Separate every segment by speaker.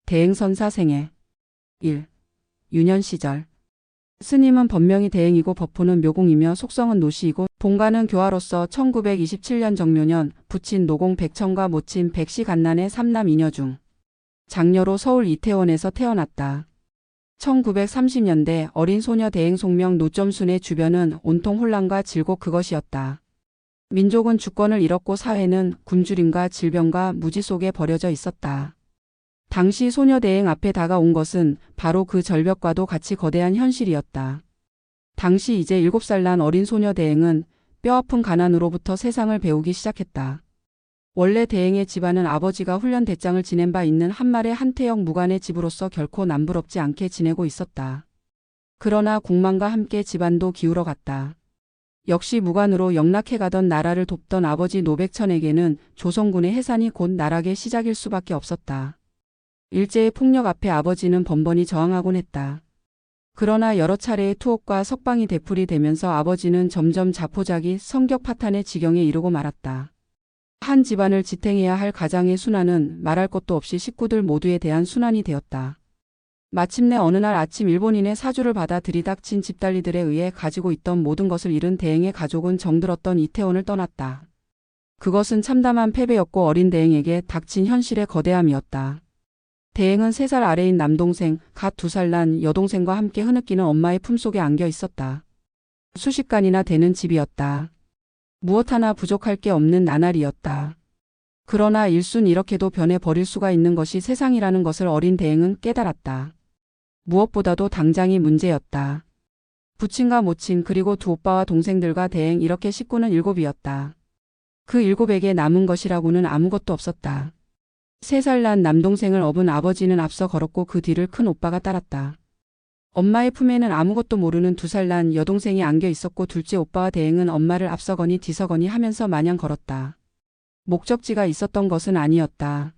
Speaker 1: 대행선사 생애 1. 유년 시절 스님은 법명이 대행이고 법호는 묘공이며 속성은 노시이고 본가는 교화로서 1927년 정묘년 부친 노공 백천과 모친 백시 갓난의 삼남 이녀 중 장녀로 서울 이태원에서 태어났다. 1930년대 어린 소녀 대행 송명 노점순의 주변은 온통 혼란과 질곡 그것이었다. 민족은 주권을 잃었고 사회는 굶주림과 질병과 무지 속에 버려져 있었다. 당시 소녀 대행 앞에 다가온 것은 바로 그 절벽과도 같이 거대한 현실이었다. 당시 이제 7살 난 어린 소녀 대행은 뼈아픈 가난으로부터 세상을 배우기 시작했다. 원래 대행의 집안은 아버지가 훈련 대장을 지낸 바 있는 한말의 한태영 무관의 집으로서 결코 남부럽지 않게 지내고 있었다. 그러나 국만과 함께 집안도 기울어갔다. 역시 무관으로 영락해가던 나라를 돕던 아버지 노백천에게는 조선군의 해산이 곧 나락의 시작일 수밖에 없었다. 일제의 폭력 앞에 아버지는 번번이 저항하곤 했다. 그러나 여러 차례의 투옥과 석방이 되풀이 되면서 아버지는 점점 자포자기 성격 파탄의 지경에 이르고 말았다. 한 집안을 지탱해야 할 가장의 순환은 말할 것도 없이 식구들 모두에 대한 순환이 되었다. 마침내 어느 날 아침 일본인의 사주를 받아 들이닥친 집달리들에 의해 가지고 있던 모든 것을 잃은 대행의 가족은 정들었던 이태원을 떠났다. 그것은 참담한 패배였고 어린 대행에게 닥친 현실의 거대함이었다. 대행은 3살 아래인 남동생, 갓 2살 난 여동생과 함께 흐느끼는 엄마의 품속에 안겨 있었다. 수십간이나 되는 집이었다. 무엇 하나 부족할 게 없는 나날이었다. 그러나 일순 이렇게도 변해버릴 수가 있는 것이 세상이라는 것을 어린 대행은 깨달았다. 무엇보다도 당장이 문제였다. 부친과 모친 그리고 2 오빠와 동생들과 대행 이렇게 식구는 7이었다. 그 7에게 남은 것이라고는 아무것도 없었다. 3살 난 남동생을 업은 아버지는 앞서 걸었고 그 뒤를 큰 오빠가 따랐다. 엄마의 품에는 아무것도 모르는 2살 난 여동생이 안겨 있었고 둘째 오빠와 대행은 엄마를 앞서거니 뒤서거니 하면서 마냥 걸었다. 목적지가 있었던 것은 아니었다.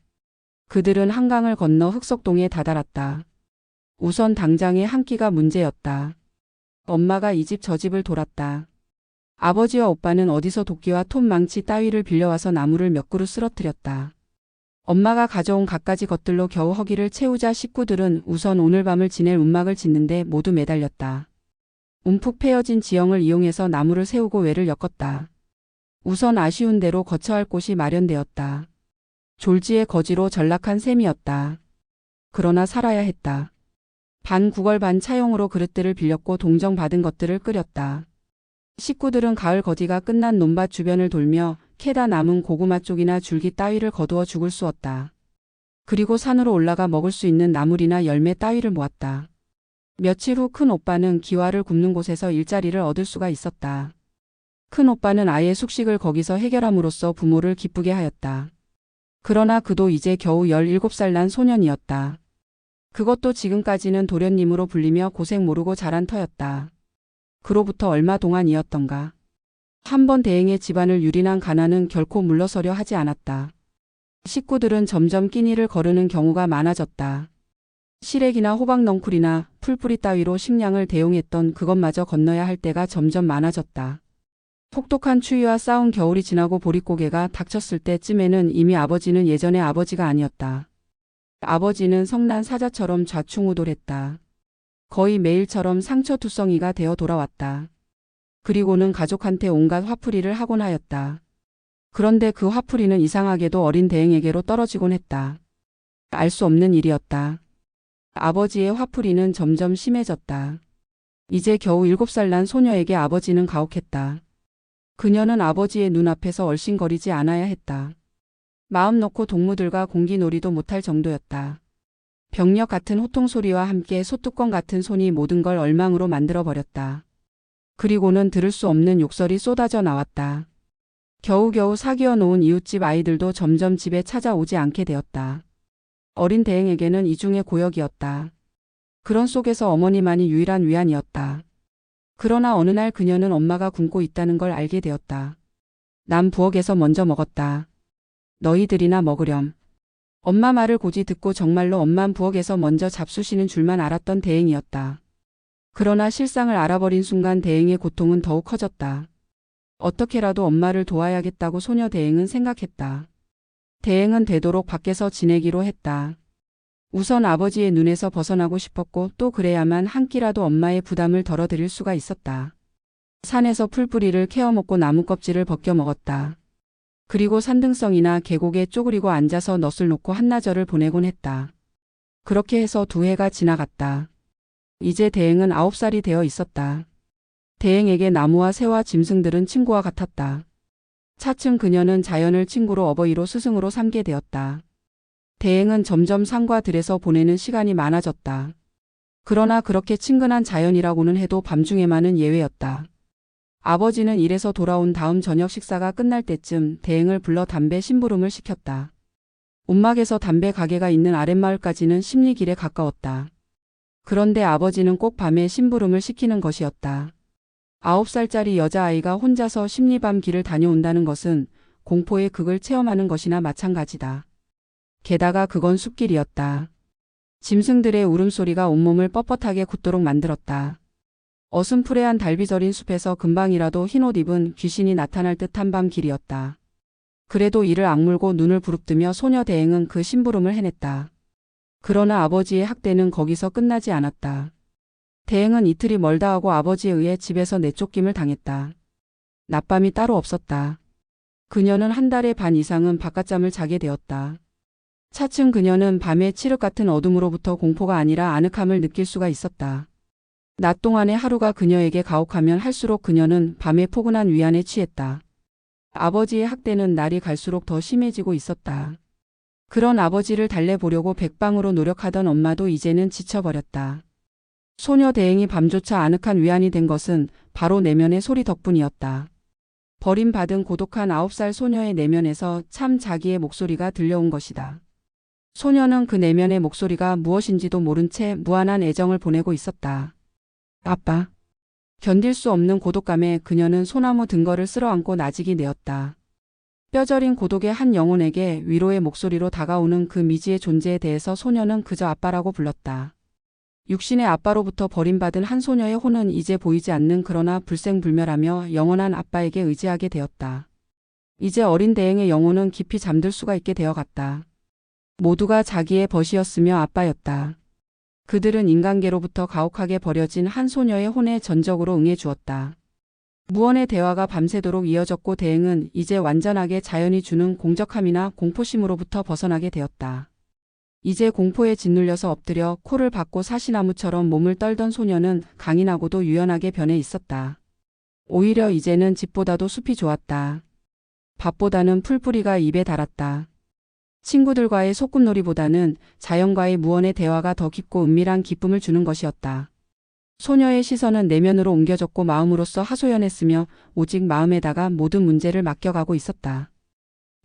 Speaker 1: 그들은 한강을 건너 흑석동에 다다랐다. 우선 당장의 한 끼가 문제였다. 엄마가 이 집 저 집을 돌았다. 아버지와 오빠는 어디서 도끼와 톱망치 따위를 빌려와서 나무를 몇 그루 쓰러뜨렸다. 엄마가 가져온 갖가지 것들로 겨우 허기를 채우자 식구들은 우선 오늘 밤을 지낼 움막을 짓는데 모두 매달렸다. 움푹 패여진 지형을 이용해서 나무를 세우고 외를 엮었다. 우선 아쉬운 대로 거처할 곳이 마련되었다. 졸지의 거지로 전락한 셈이었다. 그러나 살아야 했다. 반 구걸 반 차용으로 그릇들을 빌렸고 동정받은 것들을 끓였다. 식구들은 가을 거지가 끝난 논밭 주변을 돌며 캐다 남은 고구마 쪽이나 줄기 따위를 거두어 죽을 쑤었다. 그리고 산으로 올라가 먹을 수 있는 나물이나 열매 따위를 모았다. 며칠 후 큰 오빠는 기와를 굽는 곳에서 일자리를 얻을 수가 있었다. 큰 오빠는 아예 숙식을 거기서 해결함으로써 부모를 기쁘게 하였다. 그러나 그도 이제 겨우 17살 난 소년이었다. 그것도 지금까지는 도련님으로 불리며 고생 모르고 자란 터였다. 그로부터 얼마 동안이었던가. 한번 대행의 집안을 유린한 가난은 결코 물러서려 하지 않았다. 식구들은 점점 끼니를 거르는 경우가 많아졌다. 시래기나 호박넝쿨이나 풀뿌리 따위로 식량을 대용했던 그것마저 건너야 할 때가 점점 많아졌다. 혹독한 추위와 싸운 겨울이 지나고 보릿고개가 닥쳤을 때쯤에는 이미 아버지는 예전의 아버지가 아니었다. 아버지는 성난 사자처럼 좌충우돌했다. 거의 매일처럼 상처투성이가 되어 돌아왔다. 그리고는 가족한테 온갖 화풀이를 하곤 하였다. 그런데 그 화풀이는 이상하게도 어린 대행에게로 떨어지곤 했다. 알 수 없는 일이었다. 아버지의 화풀이는 점점 심해졌다. 이제 겨우 7살 난 소녀에게 아버지는 가혹했다. 그녀는 아버지의 눈앞에서 얼씬거리지 않아야 했다. 마음 놓고 동무들과 공기놀이도 못할 정도였다. 병력 같은 호통소리와 함께 소뚜껑 같은 손이 모든 걸 얼망으로 만들어버렸다. 그리고는 들을 수 없는 욕설이 쏟아져 나왔다. 겨우겨우 사귀어 놓은 이웃집 아이들도 점점 집에 찾아오지 않게 되었다. 어린 대행에게는 이중의 고역이었다. 그런 속에서 어머니만이 유일한 위안이었다. 그러나 어느 날 그녀는 엄마가 굶고 있다는 걸 알게 되었다. 난 부엌에서 먼저 먹었다. 너희들이나 먹으렴. 엄마 말을 고지 듣고 정말로 엄만 부엌에서 먼저 잡수시는 줄만 알았던 대행이었다. 그러나 실상을 알아버린 순간 대행의 고통은 더욱 커졌다. 어떻게라도 엄마를 도와야겠다고 소녀 대행은 생각했다. 대행은 되도록 밖에서 지내기로 했다. 우선 아버지의 눈에서 벗어나고 싶었고 또 그래야만 한 끼라도 엄마의 부담을 덜어드릴 수가 있었다. 산에서 풀뿌리를 캐어 먹고 나무 껍질을 벗겨 먹었다. 그리고 산등성이나 계곡에 쪼그리고 앉아서 넛을 놓고 한나절을 보내곤 했다. 그렇게 해서 2해가 지나갔다. 이제 대행은 9살이 되어 있었다. 대행에게 나무와 새와 짐승들은 친구와 같았다. 차츰 그녀는 자연을 친구로 어버이로 스승으로 삼게 되었다. 대행은 점점 산과 들에서 보내는 시간이 많아졌다. 그러나 그렇게 친근한 자연이라고는 해도 밤중에만은 예외였다. 아버지는 일에서 돌아온 다음 저녁 식사가 끝날 때쯤 대행을 불러 담배 심부름을 시켰다. 움막에서 담배 가게가 있는 아랫마을까지는 십리길에 가까웠다. 그런데 아버지는 꼭 밤에 심부름을 시키는 것이었다. 9살짜리 여자아이가 혼자서 십리밤 길을 다녀온다는 것은 공포의 극을 체험하는 것이나 마찬가지다. 게다가 그건 숲길이었다. 짐승들의 울음소리가 온몸을 뻣뻣하게 굳도록 만들었다. 어슴푸레한 달비절인 숲에서 금방이라도 흰옷 입은 귀신이 나타날 듯한 밤 길이었다. 그래도 이를 악물고 눈을 부릅뜨며 소녀 대행은 그 심부름을 해냈다. 그러나 아버지의 학대는 거기서 끝나지 않았다. 대행은 이틀이 멀다 하고 아버지에 의해 집에서 내쫓김을 당했다. 낮밤이 따로 없었다. 그녀는 한 달의 반 이상은 바깥잠을 자게 되었다. 차츰 그녀는 밤의 칠흑 같은 어둠으로부터 공포가 아니라 아늑함을 느낄 수가 있었다. 낮 동안의 하루가 그녀에게 가혹하면 할수록 그녀는 밤의 포근한 위안에 취했다. 아버지의 학대는 날이 갈수록 더 심해지고 있었다. 그런 아버지를 달래보려고 백방으로 노력하던 엄마도 이제는 지쳐버렸다. 소녀 대행이 밤조차 아늑한 위안이 된 것은 바로 내면의 소리 덕분이었다. 버림받은 고독한 9살 소녀의 내면에서 참 자기의 목소리가 들려온 것이다. 소녀는 그 내면의 목소리가 무엇인지도 모른 채 무한한 애정을 보내고 있었다. 아빠. 견딜 수 없는 고독감에 그녀는 소나무 등거를 쓸어안고 나직이 내었다. 뼈저린 고독의 한 영혼에게 위로의 목소리로 다가오는 그 미지의 존재에 대해서 소녀는 그저 아빠라고 불렀다. 육신의 아빠로부터 버림받은 한 소녀의 혼은 이제 보이지 않는 그러나 불생불멸하며 영원한 아빠에게 의지하게 되었다. 이제 어린 대행의 영혼은 깊이 잠들 수가 있게 되어갔다. 모두가 자기의 벗이었으며 아빠였다. 그들은 인간계로부터 가혹하게 버려진 한 소녀의 혼에 전적으로 응해주었다. 무언의 대화가 밤새도록 이어졌고 대행은 이제 완전하게 자연이 주는 공적함이나 공포심으로부터 벗어나게 되었다. 이제 공포에 짓눌려서 엎드려 코를 박고 사시나무처럼 몸을 떨던 소녀는 강인하고도 유연하게 변해 있었다. 오히려 이제는 집보다도 숲이 좋았다. 밥보다는 풀뿌리가 입에 달았다. 친구들과의 소꿉놀이보다는 자연과의 무언의 대화가 더 깊고 은밀한 기쁨을 주는 것이었다. 소녀의 시선은 내면으로 옮겨졌고 마음으로써 하소연했으며 오직 마음에다가 모든 문제를 맡겨가고 있었다.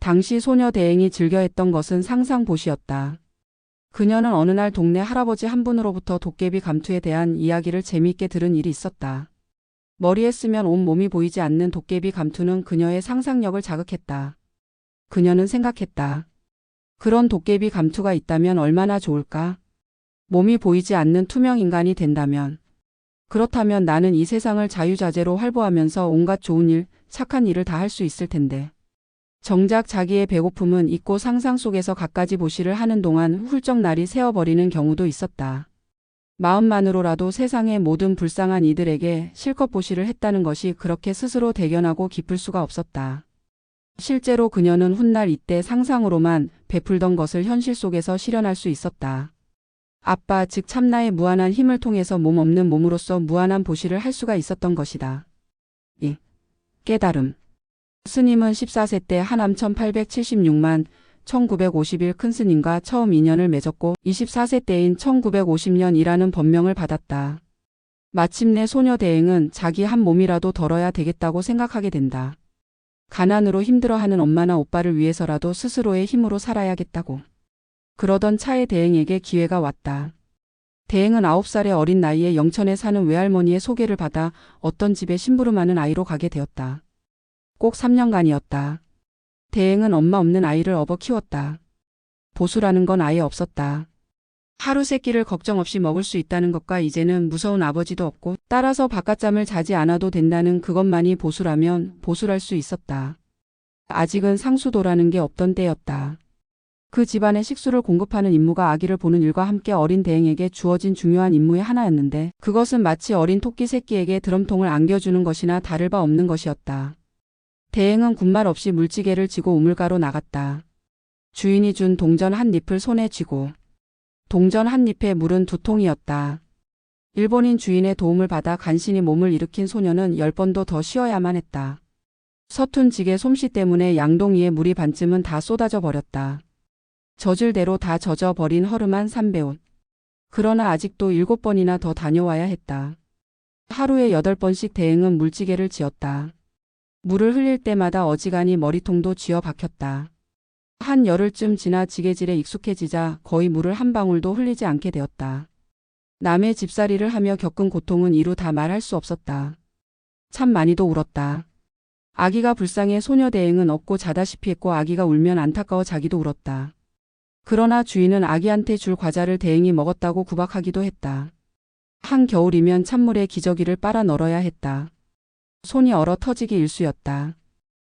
Speaker 1: 당시 소녀 대행이 즐겨했던 것은 상상보시였다. 그녀는 어느 날 동네 할아버지 한 분으로부터 도깨비 감투에 대한 이야기를 재미있게 들은 일이 있었다. 머리에 쓰면 온 몸이 보이지 않는 도깨비 감투는 그녀의 상상력을 자극했다. 그녀는 생각했다. 그런 도깨비 감투가 있다면 얼마나 좋을까? 몸이 보이지 않는 투명 인간이 된다면. 그렇다면 나는 이 세상을 자유자재로 활보하면서 온갖 좋은 일, 착한 일을 다 할 수 있을 텐데. 정작 자기의 배고픔은 잊고 상상 속에서 갖가지 보시를 하는 동안 훌쩍 날이 새어버리는 경우도 있었다. 마음만으로라도 세상의 모든 불쌍한 이들에게 실컷 보시를 했다는 것이 그렇게 스스로 대견하고 기쁠 수가 없었다. 실제로 그녀는 훗날 이때 상상으로만 베풀던 것을 현실 속에서 실현할 수 있었다. 아빠 즉 참나의 무한한 힘을 통해서 몸 없는 몸으로서 무한한 보시를 할 수가 있었던 것이다. 이 깨달음. 스님은 14세 때 하남 1876만 1951 큰 스님과 처음 인연을 맺었고 24세 때인 1950년이라는 법명을 받았다. 마침내 소녀 대행은 자기 한 몸이라도 덜어야 되겠다고 생각하게 된다. 가난으로 힘들어하는 엄마나 오빠를 위해서라도 스스로의 힘으로 살아야겠다고. 그러던 차에 대행에게 기회가 왔다. 대행은 9살의 어린 나이에 영천에 사는 외할머니의 소개를 받아 어떤 집에 심부름하는 아이로 가게 되었다. 꼭 3년간이었다. 대행은 엄마 없는 아이를 업어 키웠다. 보수라는 건 아예 없었다. 하루 세 끼를 걱정 없이 먹을 수 있다는 것과 이제는 무서운 아버지도 없고 따라서 바깥잠을 자지 않아도 된다는 그것만이 보수라면 보수랄 수 있었다. 아직은 상수도라는 게 없던 때였다. 그 집안의 식수를 공급하는 임무가 아기를 보는 일과 함께 어린 대행에게 주어진 중요한 임무의 하나였는데 그것은 마치 어린 토끼 새끼에게 드럼통을 안겨주는 것이나 다를 바 없는 것이었다. 대행은 군말 없이 물지개를 지고 우물가로 나갔다. 주인이 준 동전 한 잎을 손에 쥐고 동전 한 잎에 물은 2통이었다. 일본인 주인의 도움을 받아 간신히 몸을 일으킨 소녀는 10번도 더 쉬어야만 했다. 서툰 지게 솜씨 때문에 양동이의 물이 반쯤은 다 쏟아져 버렸다. 젖을 대로 다 젖어 버린 허름한 삼배옷. 그러나 아직도 7번이나 더 다녀와야 했다. 하루에 8번씩 대행은 물지개를 지었다. 물을 흘릴 때마다 어지간히 머리통도 쥐어 박혔다. 한 열흘쯤 지나 지게질에 익숙해지자 거의 물을 한 방울도 흘리지 않게 되었다. 남의 집살이를 하며 겪은 고통은 이루 다 말할 수 없었다. 참 많이도 울었다. 아기가 불쌍해 소녀 대행은 업고 자다시피 했고 아기가 울면 안타까워 자기도 울었다. 그러나 주인은 아기한테 줄 과자를 대행이 먹었다고 구박하기도 했다. 한겨울이면 찬물에 기저귀를 빨아 널어야 했다. 손이 얼어 터지기 일쑤였다.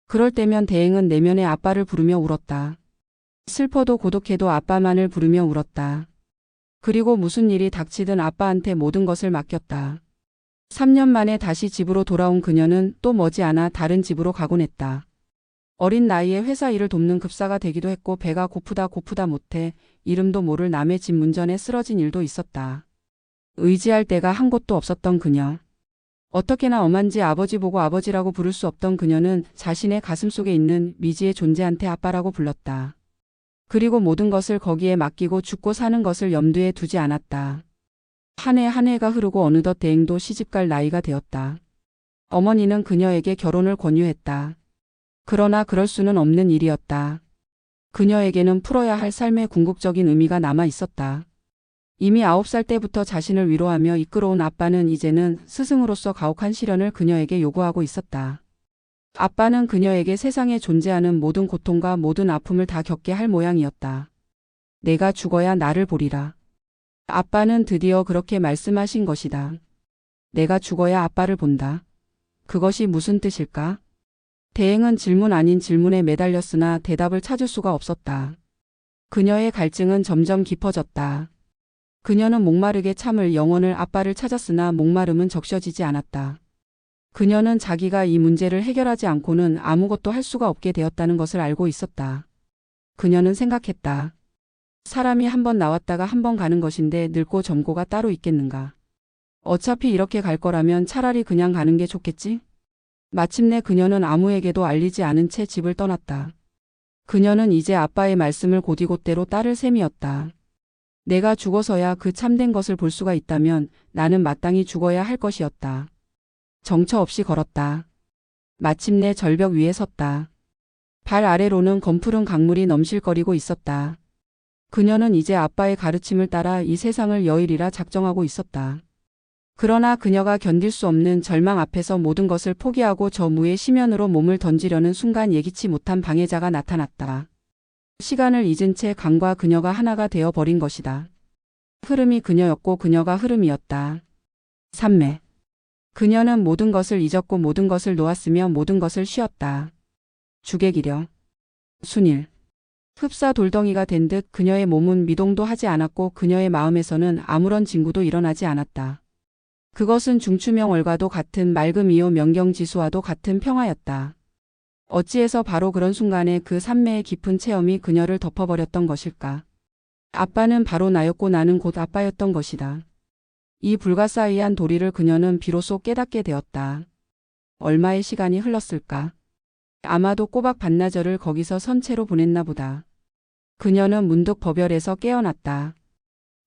Speaker 1: 그럴 때면 대행은 내면의 아빠를 부르며 울었다. 슬퍼도 고독해도 아빠만을 부르며 울었다. 그리고 무슨 일이 닥치든 아빠한테 모든 것을 맡겼다. 3년 만에 다시 집으로 돌아온 그녀는 또 머지않아 다른 집으로 가곤 했다. 어린 나이에 회사 일을 돕는 급사가 되기도 했고 배가 고프다 못해 이름도 모를 남의 집 문전에 쓰러진 일도 있었다. 의지할 데가 한 곳도 없었던 그녀. 어떻게나 엄한지 아버지 보고 아버지라고 부를 수 없던 그녀는 자신의 가슴속에 있는 미지의 존재한테 아빠라고 불렀다. 그리고 모든 것을 거기에 맡기고 죽고 사는 것을 염두에 두지 않았다. 한 해 한 해가 흐르고 어느덧 대행도 시집갈 나이가 되었다. 어머니는 그녀에게 결혼을 권유했다. 그러나 그럴 수는 없는 일이었다. 그녀에게는 풀어야 할 삶의 궁극적인 의미가 남아 있었다. 이미 9살 때부터 자신을 위로하며 이끌어온 아빠는 이제는 스승으로서 가혹한 시련을 그녀에게 요구하고 있었다. 아빠는 그녀에게 세상에 존재하는 모든 고통과 모든 아픔을 다 겪게 할 모양이었다. 내가 죽어야 나를 보리라. 아빠는 드디어 그렇게 말씀하신 것이다. 내가 죽어야 아빠를 본다. 그것이 무슨 뜻일까? 대행은 질문 아닌 질문에 매달렸으나 대답을 찾을 수가 없었다. 그녀의 갈증은 점점 깊어졌다. 그녀는 목마르게 참을 영혼을 아빠를 찾았으나 목마름은 적셔지지 않았다. 그녀는 자기가 이 문제를 해결하지 않고는 아무것도 할 수가 없게 되었다는 것을 알고 있었다. 그녀는 생각했다. 사람이 한 번 나왔다가 한 번 가는 것인데 늙고 젊고가 따로 있겠는가. 어차피 이렇게 갈 거라면 차라리 그냥 가는 게 좋겠지? 마침내 그녀는 아무에게도 알리지 않은 채 집을 떠났다. 그녀는 이제 아빠의 말씀을 곧이곧대로 따를 셈이었다. 내가 죽어서야 그 참된 것을 볼 수가 있다면 나는 마땅히 죽어야 할 것이었다. 정처 없이 걸었다. 마침내 절벽 위에 섰다. 발 아래로는 검푸른 강물이 넘실거리고 있었다. 그녀는 이제 아빠의 가르침을 따라 이 세상을 여의리라 작정하고 있었다. 그러나 그녀가 견딜 수 없는 절망 앞에서 모든 것을 포기하고 저 무의 심연으로 몸을 던지려는 순간 예기치 못한 방해자가 나타났다. 시간을 잊은 채 강과 그녀가 하나가 되어 버린 것이다. 흐름이 그녀였고 그녀가 흐름이었다. 삼매. 그녀는 모든 것을 잊었고 모든 것을 놓았으며 모든 것을 쉬었다. 주객이려. 순일. 흡사 돌덩이가 된 듯 그녀의 몸은 미동도 하지 않았고 그녀의 마음에서는 아무런 징구도 일어나지 않았다. 그것은 중추명월과도 같은 맑음이요 명경지수와도 같은 평화였다. 어찌해서 바로 그런 순간에 그 삼매의 깊은 체험이 그녀를 덮어버렸던 것일까. 아빠는 바로 나였고 나는 곧 아빠였던 것이다. 이 불가사의한 도리를 그녀는 비로소 깨닫게 되었다. 얼마의 시간이 흘렀을까. 아마도 꼬박 반나절을 거기서 선체로 보냈나 보다. 그녀는 문득 버별에서 깨어났다.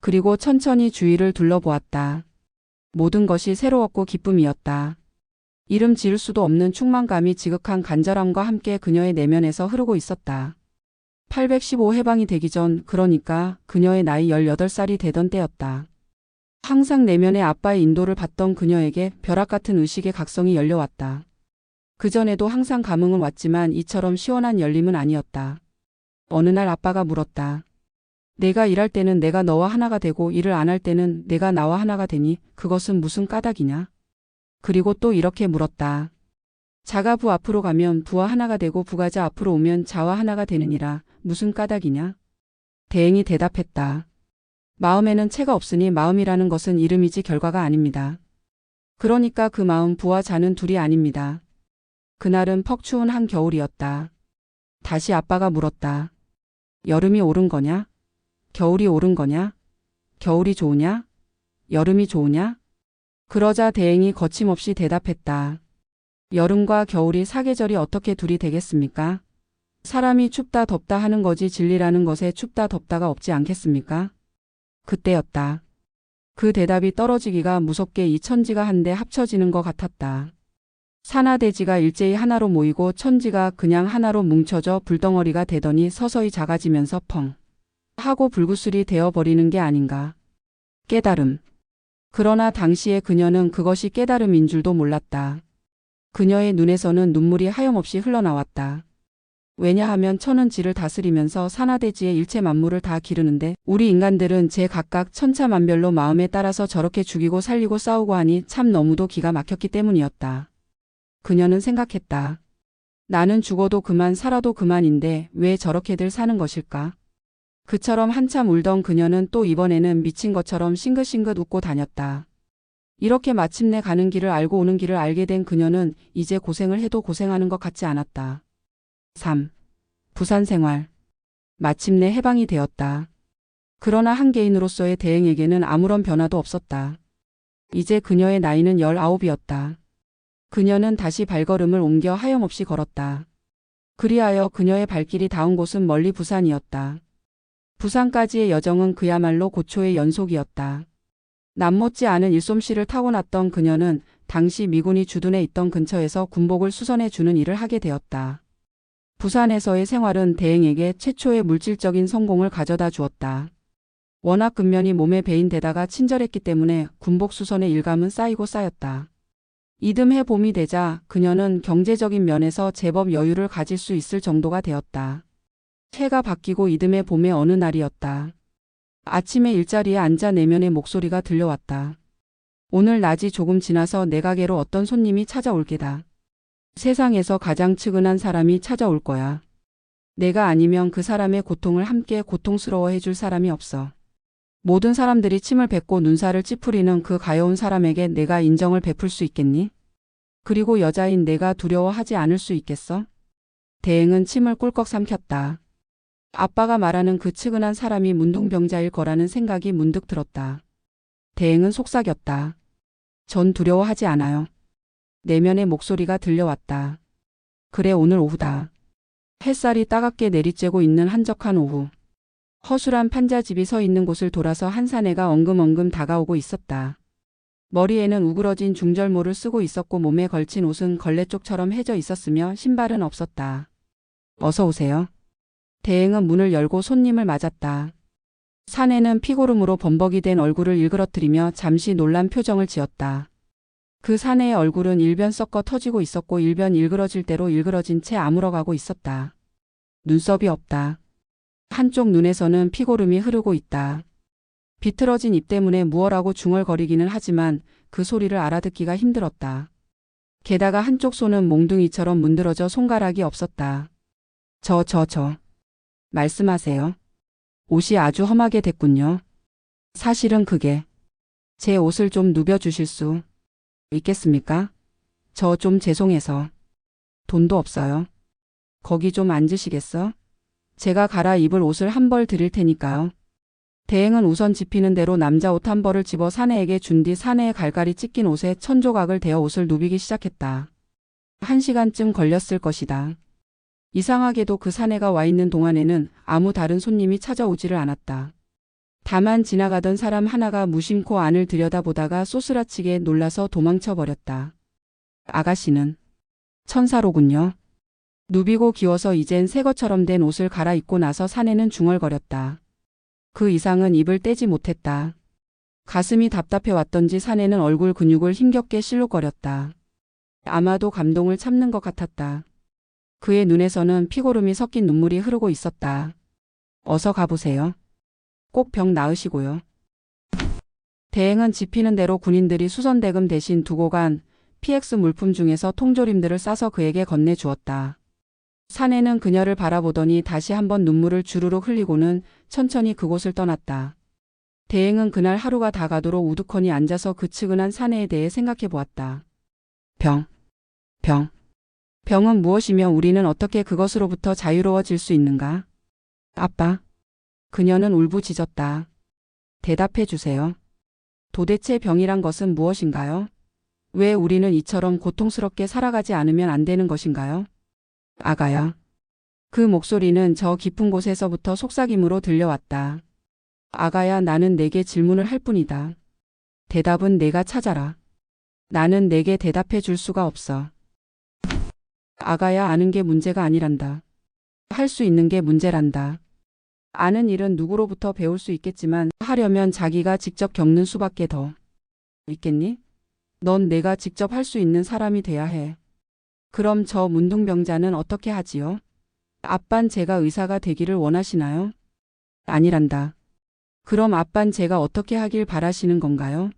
Speaker 1: 그리고 천천히 주위를 둘러보았다. 모든 것이 새로웠고 기쁨이었다. 이름 지을 수도 없는 충만감이 지극한 간절함과 함께 그녀의 내면에서 흐르고 있었다. 815해방이 되기 전, 그러니까 그녀의 나이 18살이 되던 때였다. 항상 내면의 아빠의 인도를 받던 그녀에게 벼락 같은 의식의 각성이 열려왔다. 그전에도 항상 감흥은 왔지만 이처럼 시원한 열림은 아니었다. 어느 날 아빠가 물었다. 내가 일할 때는 내가 너와 하나가 되고 일을 안 할 때는 내가 나와 하나가 되니 그것은 무슨 까닭이냐? 그리고 또 이렇게 물었다. 자가 부 앞으로 가면 부와 하나가 되고 부가 자 앞으로 오면 자와 하나가 되느니라. 무슨 까닭이냐? 대행이 대답했다. 마음에는 채가 없으니 마음이라는 것은 이름이지 결과가 아닙니다. 그러니까 그 마음 부와 자는 둘이 아닙니다. 그날은 퍽 추운 한겨울이었다. 다시 아빠가 물었다. 여름이 옳은 거냐? 겨울이 옳은 거냐? 겨울이 좋으냐? 여름이 좋으냐? 그러자 대행이 거침없이 대답했다. 여름과 겨울이 사계절이 어떻게 둘이 되겠습니까? 사람이 춥다 덥다 하는 거지 진리라는 것에 춥다 덥다가 없지 않겠습니까? 그때였다. 그 대답이 떨어지기가 무섭게 이 천지가 한데 합쳐지는 것 같았다. 산하대지가 일제히 하나로 모이고 천지가 그냥 하나로 뭉쳐져 불덩어리가 되더니 서서히 작아지면서 펑 하고 불구슬이 되어버리는 게 아닌가. 깨달음. 그러나 당시에 그녀는 그것이 깨달음인 줄도 몰랐다. 그녀의 눈에서는 눈물이 하염없이 흘러나왔다. 왜냐하면 천은 지를 다스리면서 산하대지의 일체 만물을 다 기르는데 우리 인간들은 제각각 천차만별로 마음에 따라서 저렇게 죽이고 살리고 싸우고 하니 참 너무도 기가 막혔기 때문이었다. 그녀는 생각했다. 나는 죽어도 그만 살아도 그만인데 왜 저렇게들 사는 것일까? 그처럼 한참 울던 그녀는 또 이번에는 미친 것처럼 싱긋싱긋 웃고 다녔다. 이렇게 마침내 가는 길을 알고 오는 길을 알게 된 그녀는 이제 고생을 해도 고생하는 것 같지 않았다. 3. 부산 생활. 마침내 해방이 되었다. 그러나 한 개인으로서의 대행에게는 아무런 변화도 없었다. 이제 그녀의 나이는 19이었다. 그녀는 다시 발걸음을 옮겨 하염없이 걸었다. 그리하여 그녀의 발길이 닿은 곳은 멀리 부산이었다. 부산까지의 여정은 그야말로 고초의 연속이었다. 남못지 않은 일솜씨를 타고났던 그녀는 당시 미군이 주둔해 있던 근처에서 군복을 수선해 주는 일을 하게 되었다. 부산에서의 생활은 대행에게 최초의 물질적인 성공을 가져다 주었다. 워낙 근면이 몸에 배인 데다가 친절했기 때문에 군복 수선의 일감은 쌓이고 쌓였다. 이듬해 봄이 되자 그녀는 경제적인 면에서 제법 여유를 가질 수 있을 정도가 되었다. 해가 바뀌고 이듬해 봄의 어느 날이었다. 아침에 일자리에 앉아 내면의 목소리가 들려왔다. 오늘 낮이 조금 지나서 내 가게로 어떤 손님이 찾아올 게다. 세상에서 가장 측은한 사람이 찾아올 거야. 내가 아니면 그 사람의 고통을 함께 고통스러워해 줄 사람이 없어. 모든 사람들이 침을 뱉고 눈살을 찌푸리는 그 가여운 사람에게 내가 인정을 베풀 수 있겠니? 그리고 여자인 내가 두려워하지 않을 수 있겠어? 대행은 침을 꿀꺽 삼켰다. 아빠가 말하는 그 측은한 사람이 문둥병자일 거라는 생각이 문득 들었다. 대행은 속삭였다. 전 두려워하지 않아요. 내면의 목소리가 들려왔다. 그래 오늘 오후다. 햇살이 따갑게 내리쬐고 있는 한적한 오후. 허술한 판자집이 서 있는 곳을 돌아서 한 사내가 엉금엉금 다가오고 있었다. 머리에는 우그러진 중절모를 쓰고 있었고 몸에 걸친 옷은 걸레쪽처럼 해져 있었으며 신발은 없었다. 어서 오세요. 대행은 문을 열고 손님을 맞았다. 사내는 피고름으로 범벅이 된 얼굴을 일그러뜨리며 잠시 놀란 표정을 지었다. 그 사내의 얼굴은 일변 썩어 터지고 있었고 일변 일그러질 대로 일그러진 채 아물어가고 있었다. 눈썹이 없다. 한쪽 눈에서는 피고름이 흐르고 있다. 비틀어진 입 때문에 무어라고 중얼거리기는 하지만 그 소리를 알아듣기가 힘들었다. 게다가 한쪽 손은 몽둥이처럼 문드러져 손가락이 없었다. 저. 말씀하세요. 옷이 아주 험하게 됐군요. 사실은 그게 제 옷을 좀 누벼주실 수 있겠습니까? 저 좀 죄송해서. 돈도 없어요. 거기 좀 앉으시겠어? 제가 갈아입을 옷을 한 벌 드릴 테니까요. 대행은 우선 집히는 대로 남자 옷 한 벌을 집어 사내에게 준 뒤 사내의 갈갈이 찢긴 옷에 천조각을 대어 옷을 누비기 시작했다. 1시간쯤 걸렸을 것이다. 이상하게도 그 사내가 와 있는 동안에는 아무 다른 손님이 찾아오지를 않았다. 다만 지나가던 사람 하나가 무심코 안을 들여다보다가 쏘스라치게 놀라서 도망쳐 버렸다. 아가씨는 천사로군요. 누비고 기워서 이젠 새 것처럼 된 옷을 갈아입고 나서 사내는 중얼거렸다. 그 이상은 입을 떼지 못했다. 가슴이 답답해 왔던지 사내는 얼굴 근육을 힘겹게 실룩거렸다. 아마도 감동을 참는 것 같았다. 그의 눈에서는 피고름이 섞인 눈물이 흐르고 있었다. 어서 가보세요. 꼭 병 나으시고요. 대행은 집히는 대로 군인들이 수선대금 대신 두고 간 PX 물품 중에서 통조림들을 싸서 그에게 건네주었다. 사내는 그녀를 바라보더니 다시 한번 눈물을 주르륵 흘리고는 천천히 그곳을 떠났다. 대행은 그날 하루가 다 가도록 우두커니 앉아서 그 측은한 사내에 대해 생각해 보았다. 병. 병은 무엇이며 우리는 어떻게 그것으로부터 자유로워질 수 있는가? 아빠. 그녀는 울부짖었다. 대답해 주세요. 도대체 병이란 것은 무엇인가요? 왜 우리는 이처럼 고통스럽게 살아가지 않으면 안 되는 것인가요? 아가야. 그 목소리는 저 깊은 곳에서부터 속삭임으로 들려왔다. 아가야, 나는 내게 질문을 할 뿐이다. 대답은 내가 찾아라. 나는 내게 대답해 줄 수가 없어. 아가야, 아는 게 문제가 아니란다. 할 수 있는 게 문제란다. 아는 일은 누구로부터 배울 수 있겠지만 하려면 자기가 직접 겪는 수밖에 더 있겠니? 넌 내가 직접 할 수 있는 사람이 돼야 해. 그럼 저 문둥병자는 어떻게 하지요? 아빤 제가 의사가 되기를 원하시나요? 아니란다. 그럼 아빤 제가 어떻게 하길 바라시는 건가요?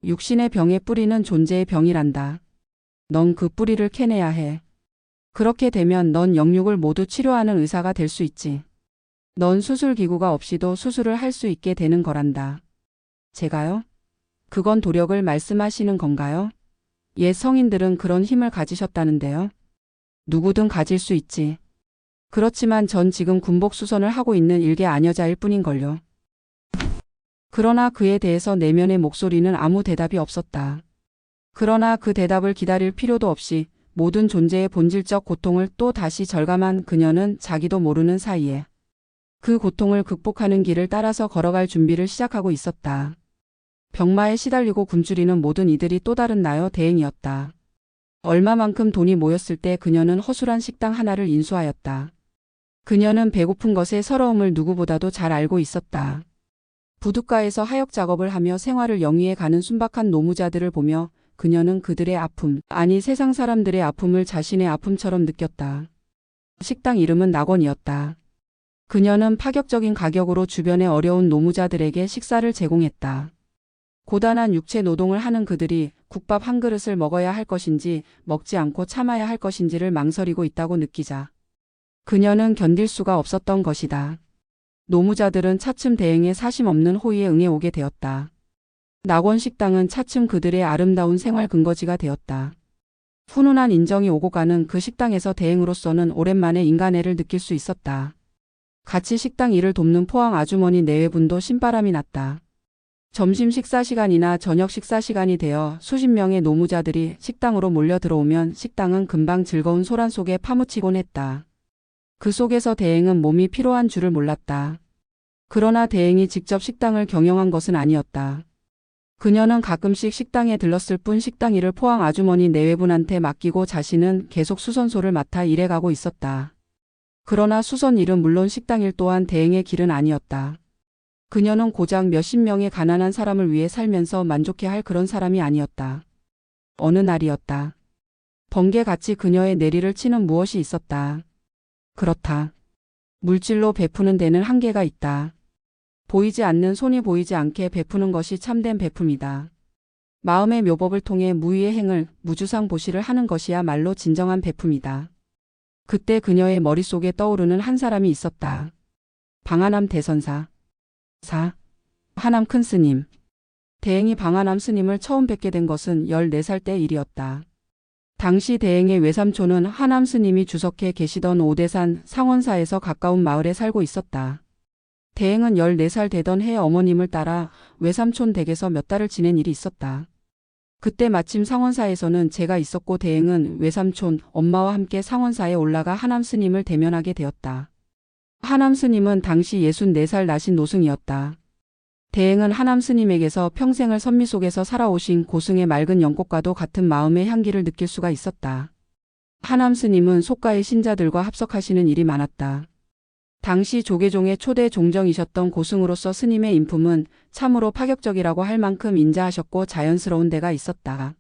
Speaker 1: 육신의 병의 뿌리는 존재의 병이란다. 넌 그 뿌리를 캐내야 해. 그렇게 되면 넌 영육을 모두 치료하는 의사가 될 수 있지. 넌 수술기구가 없이도 수술을 할 수 있게 되는 거란다. 제가요? 그건 도력을 말씀하시는 건가요? 옛 성인들은 그런 힘을 가지셨다는데요. 누구든 가질 수 있지. 그렇지만 전 지금 군복수선을 하고 있는 일개 아녀자일 뿐인걸요. 그러나 그에 대해서 내면의 목소리는 아무 대답이 없었다. 그러나 그 대답을 기다릴 필요도 없이 모든 존재의 본질적 고통을 또 다시 절감한 그녀는 자기도 모르는 사이에 그 고통을 극복하는 길을 따라서 걸어갈 준비를 시작하고 있었다. 병마에 시달리고 굶주리는 모든 이들이 또 다른 나요 대행이었다. 얼마만큼 돈이 모였을 때 그녀는 허술한 식당 하나를 인수하였다. 그녀는 배고픈 것의 서러움을 누구보다도 잘 알고 있었다. 부둣가에서 하역 작업을 하며 생활을 영위해 가는 순박한 노무자들을 보며 그녀는 그들의 아픔, 아니 세상 사람들의 아픔을 자신의 아픔처럼 느꼈다. 식당 이름은 낙원이었다. 그녀는 파격적인 가격으로 주변의 어려운 노무자들에게 식사를 제공했다. 고단한 육체 노동을 하는 그들이 국밥 한 그릇을 먹어야 할 것인지 먹지 않고 참아야 할 것인지를 망설이고 있다고 느끼자 그녀는 견딜 수가 없었던 것이다. 노무자들은 차츰 대행의 사심 없는 호의에 응해오게 되었다. 낙원 식당은 차츰 그들의 아름다운 생활 근거지가 되었다. 훈훈한 인정이 오고 가는 그 식당에서 대행으로서는 오랜만에 인간애를 느낄 수 있었다. 같이 식당 일을 돕는 포항 아주머니 내외분도 신바람이 났다. 점심 식사 시간이나 저녁 식사 시간이 되어 수십 명의 노무자들이 식당으로 몰려 들어오면 식당은 금방 즐거운 소란 속에 파묻히곤 했다. 그 속에서 대행은 몸이 피로한 줄을 몰랐다. 그러나 대행이 직접 식당을 경영한 것은 아니었다. 그녀는 가끔씩 식당에 들렀을 뿐 식당 일을 포항 아주머니 내외분한테 맡기고 자신은 계속 수선소를 맡아 일해가고 있었다. 그러나 수선 일은 물론 식당 일 또한 대행의 길은 아니었다. 그녀는 고작 몇십 명의 가난한 사람을 위해 살면서 만족해야 할 그런 사람이 아니었다. 어느 날이었다. 번개같이 그녀의 내리를 치는 무엇이 있었다. 그렇다. 물질로 베푸는 데는 한계가 있다. 보이지 않는 손이 보이지 않게 베푸는 것이 참된 베품이다. 마음의 묘법을 통해 무의의 행을 무주상 보시를 하는 것이야말로 진정한 베품이다. 그때 그녀의 머릿속에 떠오르는 한 사람이 있었다. 방한함 대선사. 하남 큰 스님. 대행이 방한함 스님을 처음 뵙게 된 것은 14살 때 일이었다. 당시 대행의 외삼촌은 하남 스님이 주석해 계시던 오대산 상원사에서 가까운 마을에 살고 있었다. 대행은 14살 되던 해 어머님을 따라 외삼촌 댁에서 몇 달을 지낸 일이 있었다. 그때 마침 상원사에서는 제가 있었고 대행은 외삼촌 엄마와 함께 상원사에 올라가 하남 스님을 대면하게 되었다. 하남 스님은 당시 64살 나신 노승이었다. 대행은 하남 스님에게서 평생을 선미 속에서 살아오신 고승의 맑은 연꽃과도 같은 마음의 향기를 느낄 수가 있었다. 하남 스님은 속가의 신자들과 합석하시는 일이 많았다. 당시 조계종의 초대 종정이셨던 고승으로서 스님의 인품은 참으로 파격적이라고 할 만큼 인자하셨고 자연스러운 데가 있었다.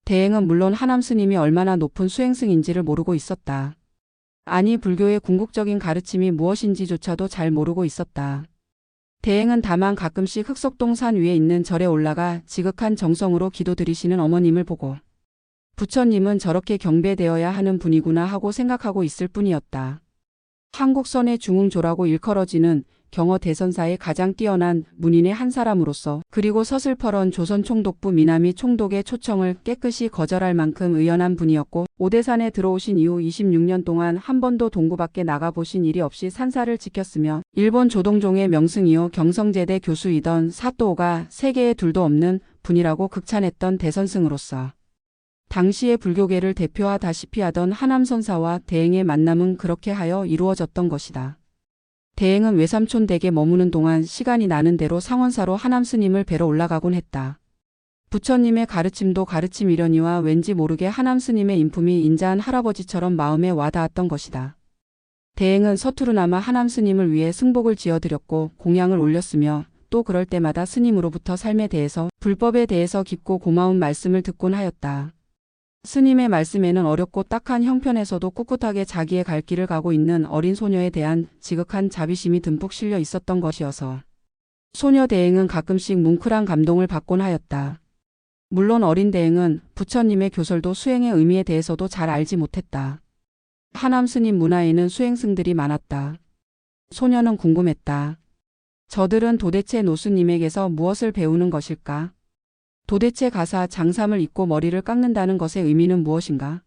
Speaker 1: 대행은 물론 하남 스님이 얼마나 높은 수행승인지를 모르고 있었다. 아니 불교의 궁극적인 가르침이 무엇인지조차도 잘 모르고 있었다. 대행은 다만 가끔씩 흑석동 산 위에 있는 절에 올라가 지극한 정성으로 기도드리시는 어머님을 보고 부처님은 저렇게 경배되어야 하는 분이구나 하고 생각하고 있을 뿐이었다. 한국선의 중흥조라고 일컬어지는 경어 대선사의 가장 뛰어난 문인의 한 사람으로서 그리고 서슬퍼런 조선 총독부 미남이 총독의 초청을 깨끗이 거절할 만큼 의연한 분이었고 오대산에 들어오신 이후 26년 동안 한 번도 동구 밖에 나가보신 일이 없이 산사를 지켰으며 일본 조동종의 명승이요 경성제대 교수이던 사또가 세계에 둘도 없는 분이라고 극찬했던 대선승으로서 당시의 불교계를 대표하다시피 하던 하남선사와 대행의 만남은 그렇게 하여 이루어졌던 것이다. 대행은 외삼촌 댁에 머무는 동안 시간이 나는 대로 상원사로 하남스님을 뵈러 올라가곤 했다. 부처님의 가르침도 가르침이려니와 왠지 모르게 하남스님의 인품이 인자한 할아버지처럼 마음에 와닿았던 것이다. 대행은 서투르나마 하남스님을 위해 승복을 지어드렸고 공양을 올렸으며 또 그럴 때마다 스님으로부터 삶에 대해서 불법에 대해서 깊고 고마운 말씀을 듣곤 하였다. 스님의 말씀에는 어렵고 딱한 형편에서도 꿋꿋하게 자기의 갈 길을 가고 있는 어린 소녀에 대한 지극한 자비심이 듬뿍 실려 있었던 것이어서 소녀 대행은 가끔씩 뭉클한 감동을 받곤 하였다. 물론 어린 대행은 부처님의 교설도 수행의 의미에 대해서도 잘 알지 못했다. 하남 스님 문화에는 수행승들이 많았다. 소녀는 궁금했다. 저들은 도대체 노스님에게서 무엇을 배우는 것일까? 도대체 가사 장삼을 입고 머리를 깎는다는 것의 의미는 무엇인가?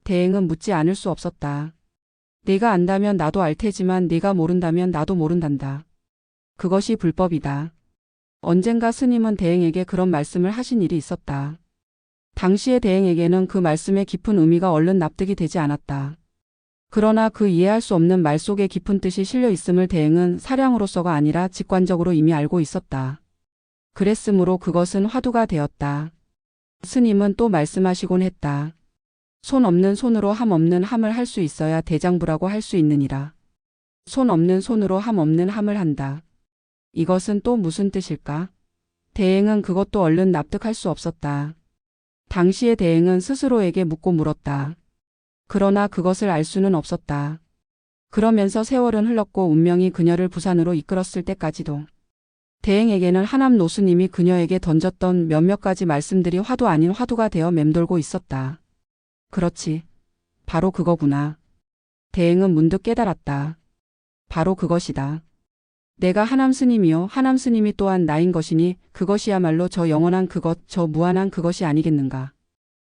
Speaker 1: 대행은 묻지 않을 수 없었다. 내가 안다면 나도 알 테지만 네가 모른다면 나도 모른단다. 그것이 불법이다. 언젠가 스님은 대행에게 그런 말씀을 하신 일이 있었다. 당시의 대행에게는 그 말씀의 깊은 의미가 얼른 납득이 되지 않았다. 그러나 그 이해할 수 없는 말 속에 깊은 뜻이 실려 있음을 대행은 사량으로서가 아니라 직관적으로 이미 알고 있었다. 그랬으므로 그것은 화두가 되었다. 스님은 또 말씀하시곤 했다. 손 없는 손으로 함 없는 함을 할 수 있어야 대장부라고 할 수 있느니라. 손 없는 손으로 함 없는 함을 한다. 이것은 또 무슨 뜻일까? 대행은 그것도 얼른 납득할 수 없었다. 당시의 대행은 스스로에게 묻고 물었다. 그러나 그것을 알 수는 없었다. 그러면서 세월은 흘렀고 운명이 그녀를 부산으로 이끌었을 때까지도 대행에게는 하남 노수님이 그녀에게 던졌던 몇몇 가지 말씀들이 화두 아닌 화두가 되어 맴돌고 있었다. 그렇지. 바로 그거구나. 대행은 문득 깨달았다. 바로 그것이다. 내가 하남 스님이요 하남 스님이 또한 나인 것이니 그것이야말로 저 영원한 그것, 저 무한한 그것이 아니겠는가.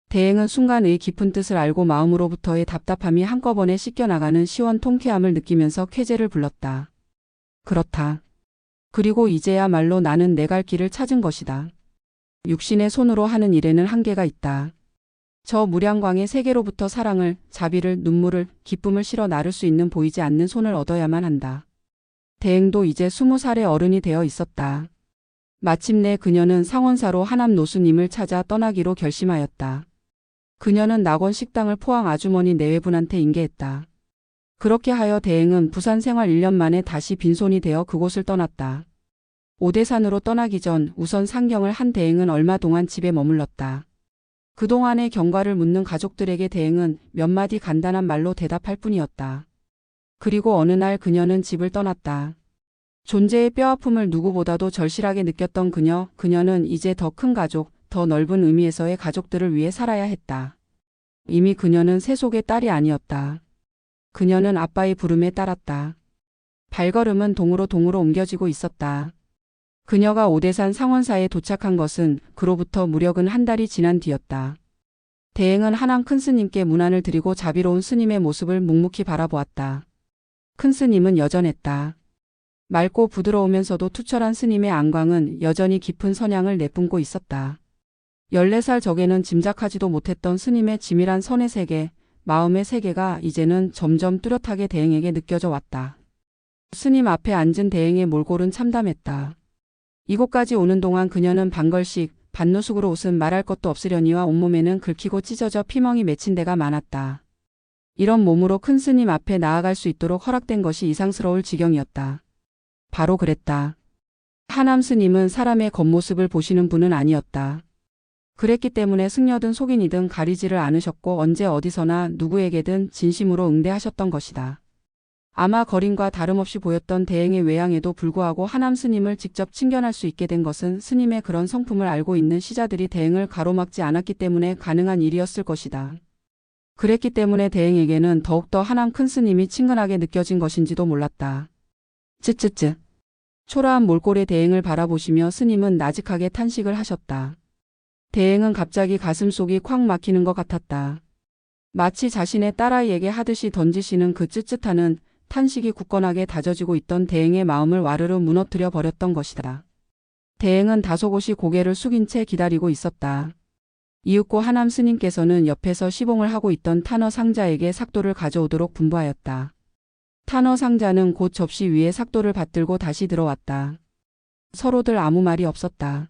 Speaker 1: 대행은 순간의 깊은 뜻을 알고 마음으로부터의 답답함이 한꺼번에 씻겨나가는 시원 통쾌함을 느끼면서 쾌재를 불렀다. 그렇다. 그리고 이제야말로 나는 내 갈 길을 찾은 것이다. 육신의 손으로 하는 일에는 한계가 있다. 저 무량광의 세계로부터 사랑을, 자비를, 눈물을, 기쁨을 실어 나를 수 있는 보이지 않는 손을 얻어야만 한다. 대행도 이제 20살의 어른이 되어 있었다. 마침내 그녀는 상원사로 하남 노수님을 찾아 떠나기로 결심하였다. 그녀는 낙원 식당을 포항 아주머니 내외분한테 인계했다. 그렇게 하여 대행은 부산 생활 1년 만에 다시 빈손이 되어 그곳을 떠났다. 오대산으로 떠나기 전 우선 상경을 한 대행은 얼마 동안 집에 머물렀다. 그동안의 경과를 묻는 가족들에게 대행은 몇 마디 간단한 말로 대답할 뿐이었다. 그리고 어느 날 그녀는 집을 떠났다. 존재의 뼈아픔을 누구보다도 절실하게 느꼈던 그녀는 이제 더 큰 가족, 더 넓은 의미에서의 가족들을 위해 살아야 했다. 이미 그녀는 세속의 딸이 아니었다. 그녀는 아빠의 부름에 따랐다. 발걸음은 동으로 옮겨지고 있었다. 그녀가 오대산 상원사에 도착한 것은 그로부터 무려 한 달이 지난 뒤였다. 대행은 하남 큰 스님께 문안을 드리고 자비로운 스님의 모습을 묵묵히 바라보았다. 큰 스님은 여전했다. 맑고 부드러우면서도 투철한 스님의 안광은 여전히 깊은 선향을 내뿜고 있었다. 14살 적에는 짐작하지도 못했던 스님의 지밀한 선의 세계, 마음의 세계가 이제는 점점 뚜렷하게 대행에게 느껴져 왔다. 스님 앞에 앉은 대행의 몰골은 참담했다. 이곳까지 오는 동안 그녀는 반걸씩 반노숙으로 옷은 말할 것도 없으려니와 온몸에는 긁히고 찢어져 피멍이 맺힌 데가 많았다. 이런 몸으로 큰 스님 앞에 나아갈 수 있도록 허락된 것이 이상스러울 지경이었다. 바로 그랬다. 하남 스님은 사람의 겉모습을 보시는 분은 아니었다. 그랬기 때문에 승려든 속인이든 가리지를 않으셨고 언제 어디서나 누구에게든 진심으로 응대하셨던 것이다. 아마 거린과 다름없이 보였던 대행의 외양에도 불구하고 하남 스님을 직접 친견할 수 있게 된 것은 스님의 그런 성품을 알고 있는 시자들이 대행을 가로막지 않았기 때문에 가능한 일이었을 것이다. 그랬기 때문에 대행에게는 더욱더 하남 큰 스님이 친근하게 느껴진 것인지도 몰랐다. 쯔쯔쯔. 초라한 몰골의 대행을 바라보시며 스님은 나직하게 탄식을 하셨다. 대행은 갑자기 가슴속이 콱 막히는 것 같았다. 마치 자신의 딸아이에게 하듯이 던지시는 그 쯧쯧하는 탄식이 굳건하게 다져지고 있던 대행의 마음을 와르르 무너뜨려 버렸던 것이다. 대행은 다소곳이 고개를 숙인 채 기다리고 있었다. 이윽고 하남 스님께서는 옆에서 시봉을 하고 있던 탄어 상자에게 삭도를 가져오도록 분부하였다. 탄어 상자는 곧 접시 위에 삭도를 받들고 다시 들어왔다. 서로들 아무 말이 없었다.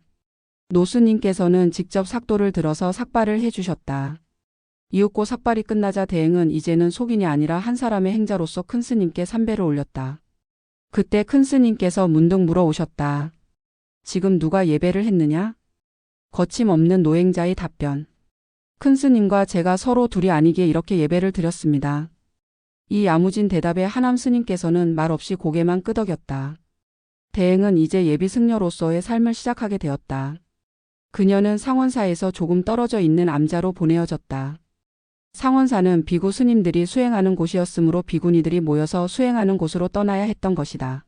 Speaker 1: 노스님께서는 직접 삭도를 들어서 삭발을 해주셨다. 이윽고 삭발이 끝나자 대행은 이제는 속인이 아니라 한 사람의 행자로서 큰 스님께 삼배를 올렸다. 그때 큰 스님께서 문득 물어오셨다. 지금 누가 예배를 했느냐? 거침없는 노행자의 답변. 큰 스님과 제가 서로 둘이 아니기에 이렇게 예배를 드렸습니다. 이 야무진 대답에 하남 스님께서는 말없이 고개만 끄덕였다. 대행은 이제 예비 승려로서의 삶을 시작하게 되었다. 그녀는 상원사에서 조금 떨어져 있는 암자로 보내어졌다. 상원사는 비구 스님들이 수행하는 곳이었으므로 비구니들이 모여서 수행하는 곳으로 떠나야 했던 것이다.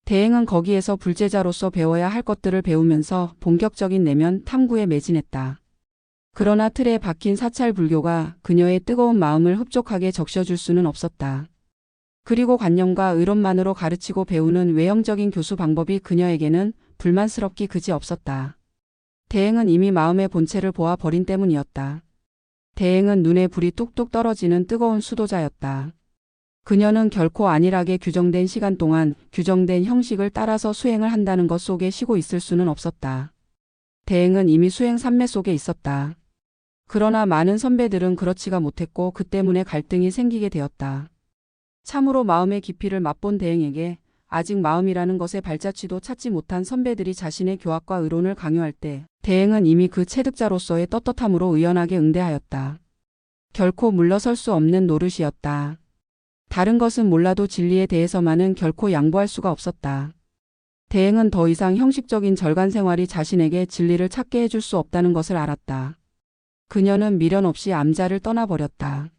Speaker 1: 대행은 거기에서 불제자로서 배워야 할 것들을 배우면서 본격적인 내면 탐구에 매진했다. 그러나 틀에 박힌 사찰 불교가 그녀의 뜨거운 마음을 흡족하게 적셔줄 수는 없었다. 그리고 관념과 의론만으로 가르치고 배우는 외형적인 교수 방법이 그녀에게는 불만스럽기 그지 없었다. 대행은 이미 마음의 본체를 보아 버린 때문이었다. 대행은 눈에 불이 뚝뚝 떨어지는 뜨거운 수도자였다. 그녀는 결코 안일하게 규정된 시간 동안 규정된 형식을 따라서 수행을 한다는 것 속에 쉬고 있을 수는 없었다. 대행은 이미 수행 산매 속에 있었다. 그러나 많은 선배들은 그렇지가 못했고 그 때문에 갈등이 생기게 되었다. 참으로 마음의 깊이를 맛본 대행에게 아직 마음이라는 것의 발자취도 찾지 못한 선배들이 자신의 교학과 의론을 강요할 때 대행은 이미 그 체득자로서의 떳떳함으로 의연하게 응대하였다. 결코 물러설 수 없는 노릇이었다. 다른 것은 몰라도 진리에 대해서만은 결코 양보할 수가 없었다. 대행은 더 이상 형식적인 절간 생활이 자신에게 진리를 찾게 해줄 수 없다는 것을 알았다. 그녀는 미련 없이 암자를 떠나버렸다.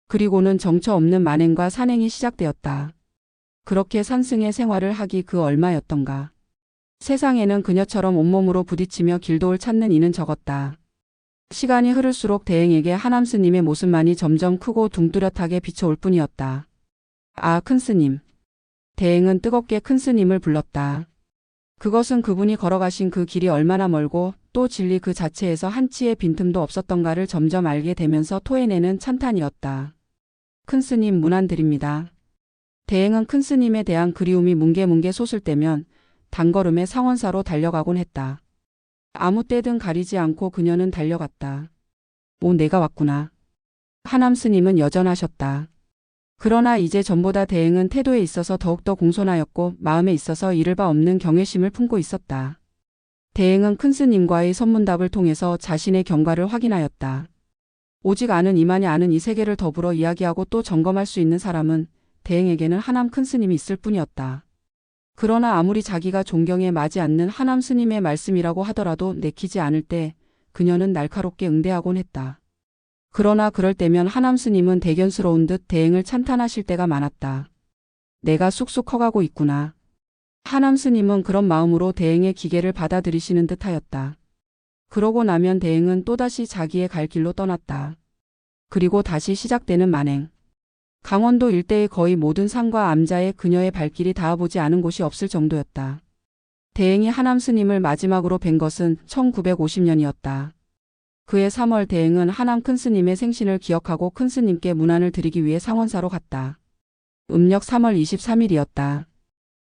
Speaker 1: 그리고는 정처 없는 만행과 산행이 시작되었다. 그렇게 산승의 생활을 하기 그 얼마였던가. 세상에는 그녀처럼 온몸으로 부딪히며 길도를 찾는 이는 적었다. 시간이 흐를수록 대행에게 하남 스님의 모습만이 점점 크고 둥뚜렷하게 비춰올 뿐이었다. 아, 큰 스님. 대행은 뜨겁게 큰 스님을 불렀다. 그것은 그분이 걸어가신 그 길이 얼마나 멀고 또 진리 그 자체에서 한치의 빈틈도 없었던가를 점점 알게 되면서 토해내는 찬탄이었다. 큰 스님 문안드립니다. 대행은 큰 스님에 대한 그리움이 뭉게뭉게 솟을 때면 단걸음에 상원사로 달려가곤 했다. 아무 때든 가리지 않고 그녀는 달려갔다. 오, 내가 왔구나. 하남 스님은 여전하셨다. 그러나 이제 전보다 대행은 태도에 있어서 더욱더 공손하였고 마음에 있어서 이를 바 없는 경외심을 품고 있었다. 대행은 큰 스님과의 선문답을 통해서 자신의 경과를 확인하였다. 오직 아는 이만이 아는 이 세계를 더불어 이야기하고 또 점검할 수 있는 사람은 대행에게는 하남 큰 스님이 있을 뿐이었다. 그러나 아무리 자기가 존경에 마지 않는 하남 스님의 말씀이라고 하더라도 내키지 않을 때 그녀는 날카롭게 응대하곤 했다. 그러나 그럴 때면 하남 스님은 대견스러운 듯 대행을 찬탄하실 때가 많았다. 내가 쑥쑥 커가고 있구나. 하남 스님은 그런 마음으로 대행의 기계를 받아들이시는 듯하였다. 그러고 나면 대행은 또다시 자기의 갈 길로 떠났다. 그리고 다시 시작되는 만행. 강원도 일대의 거의 모든 산과 암자에 그녀의 발길이 닿아보지 않은 곳이 없을 정도였다. 대행이 하남 스님을 마지막으로 뵌 것은 1950년이었다. 그해 3월 대행은 하남 큰 스님의 생신을 기억하고 큰 스님께 문안을 드리기 위해 상원사로 갔다. 음력 3월 23일이었다.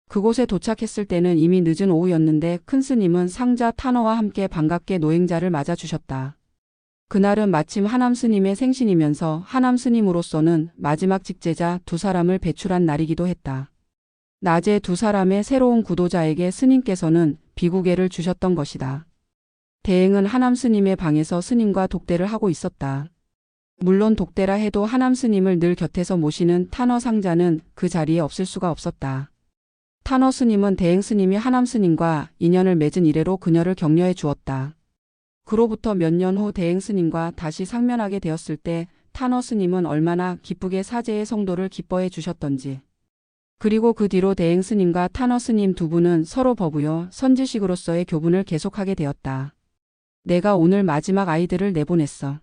Speaker 1: 그곳에 도착했을 때는 이미 늦은 오후였는데 큰 스님은 상자 탄어와 함께 반갑게 노행자를 맞아주셨다. 그날은 마침 하남 스님의 생신이면서 하남 스님으로서는 마지막 직제자 두 사람을 배출한 날이기도 했다. 낮에 두 사람의 새로운 구도자에게 스님께서는 비구계를 주셨던 것이다. 대행은 하남 스님의 방에서 스님과 독대를 하고 있었다. 물론 독대라 해도 하남 스님을 늘 곁에서 모시는 탄어 상자는 그 자리에 없을 수가 없었다. 탄어 스님은 대행 스님이 하남 스님과 인연을 맺은 이래로 그녀를 격려해 주었다. 그로부터 몇 년 후 대행 스님과 다시 상면하게 되었을 때 탄어 스님은 얼마나 기쁘게 사제의 성도를 기뻐해 주셨던지. 그리고 그 뒤로 대행 스님과 탄어 스님 두 분은 서로 버부여 선지식으로서의 교분을 계속하게 되었다. 내가 오늘 마지막 아이들을 내보냈어.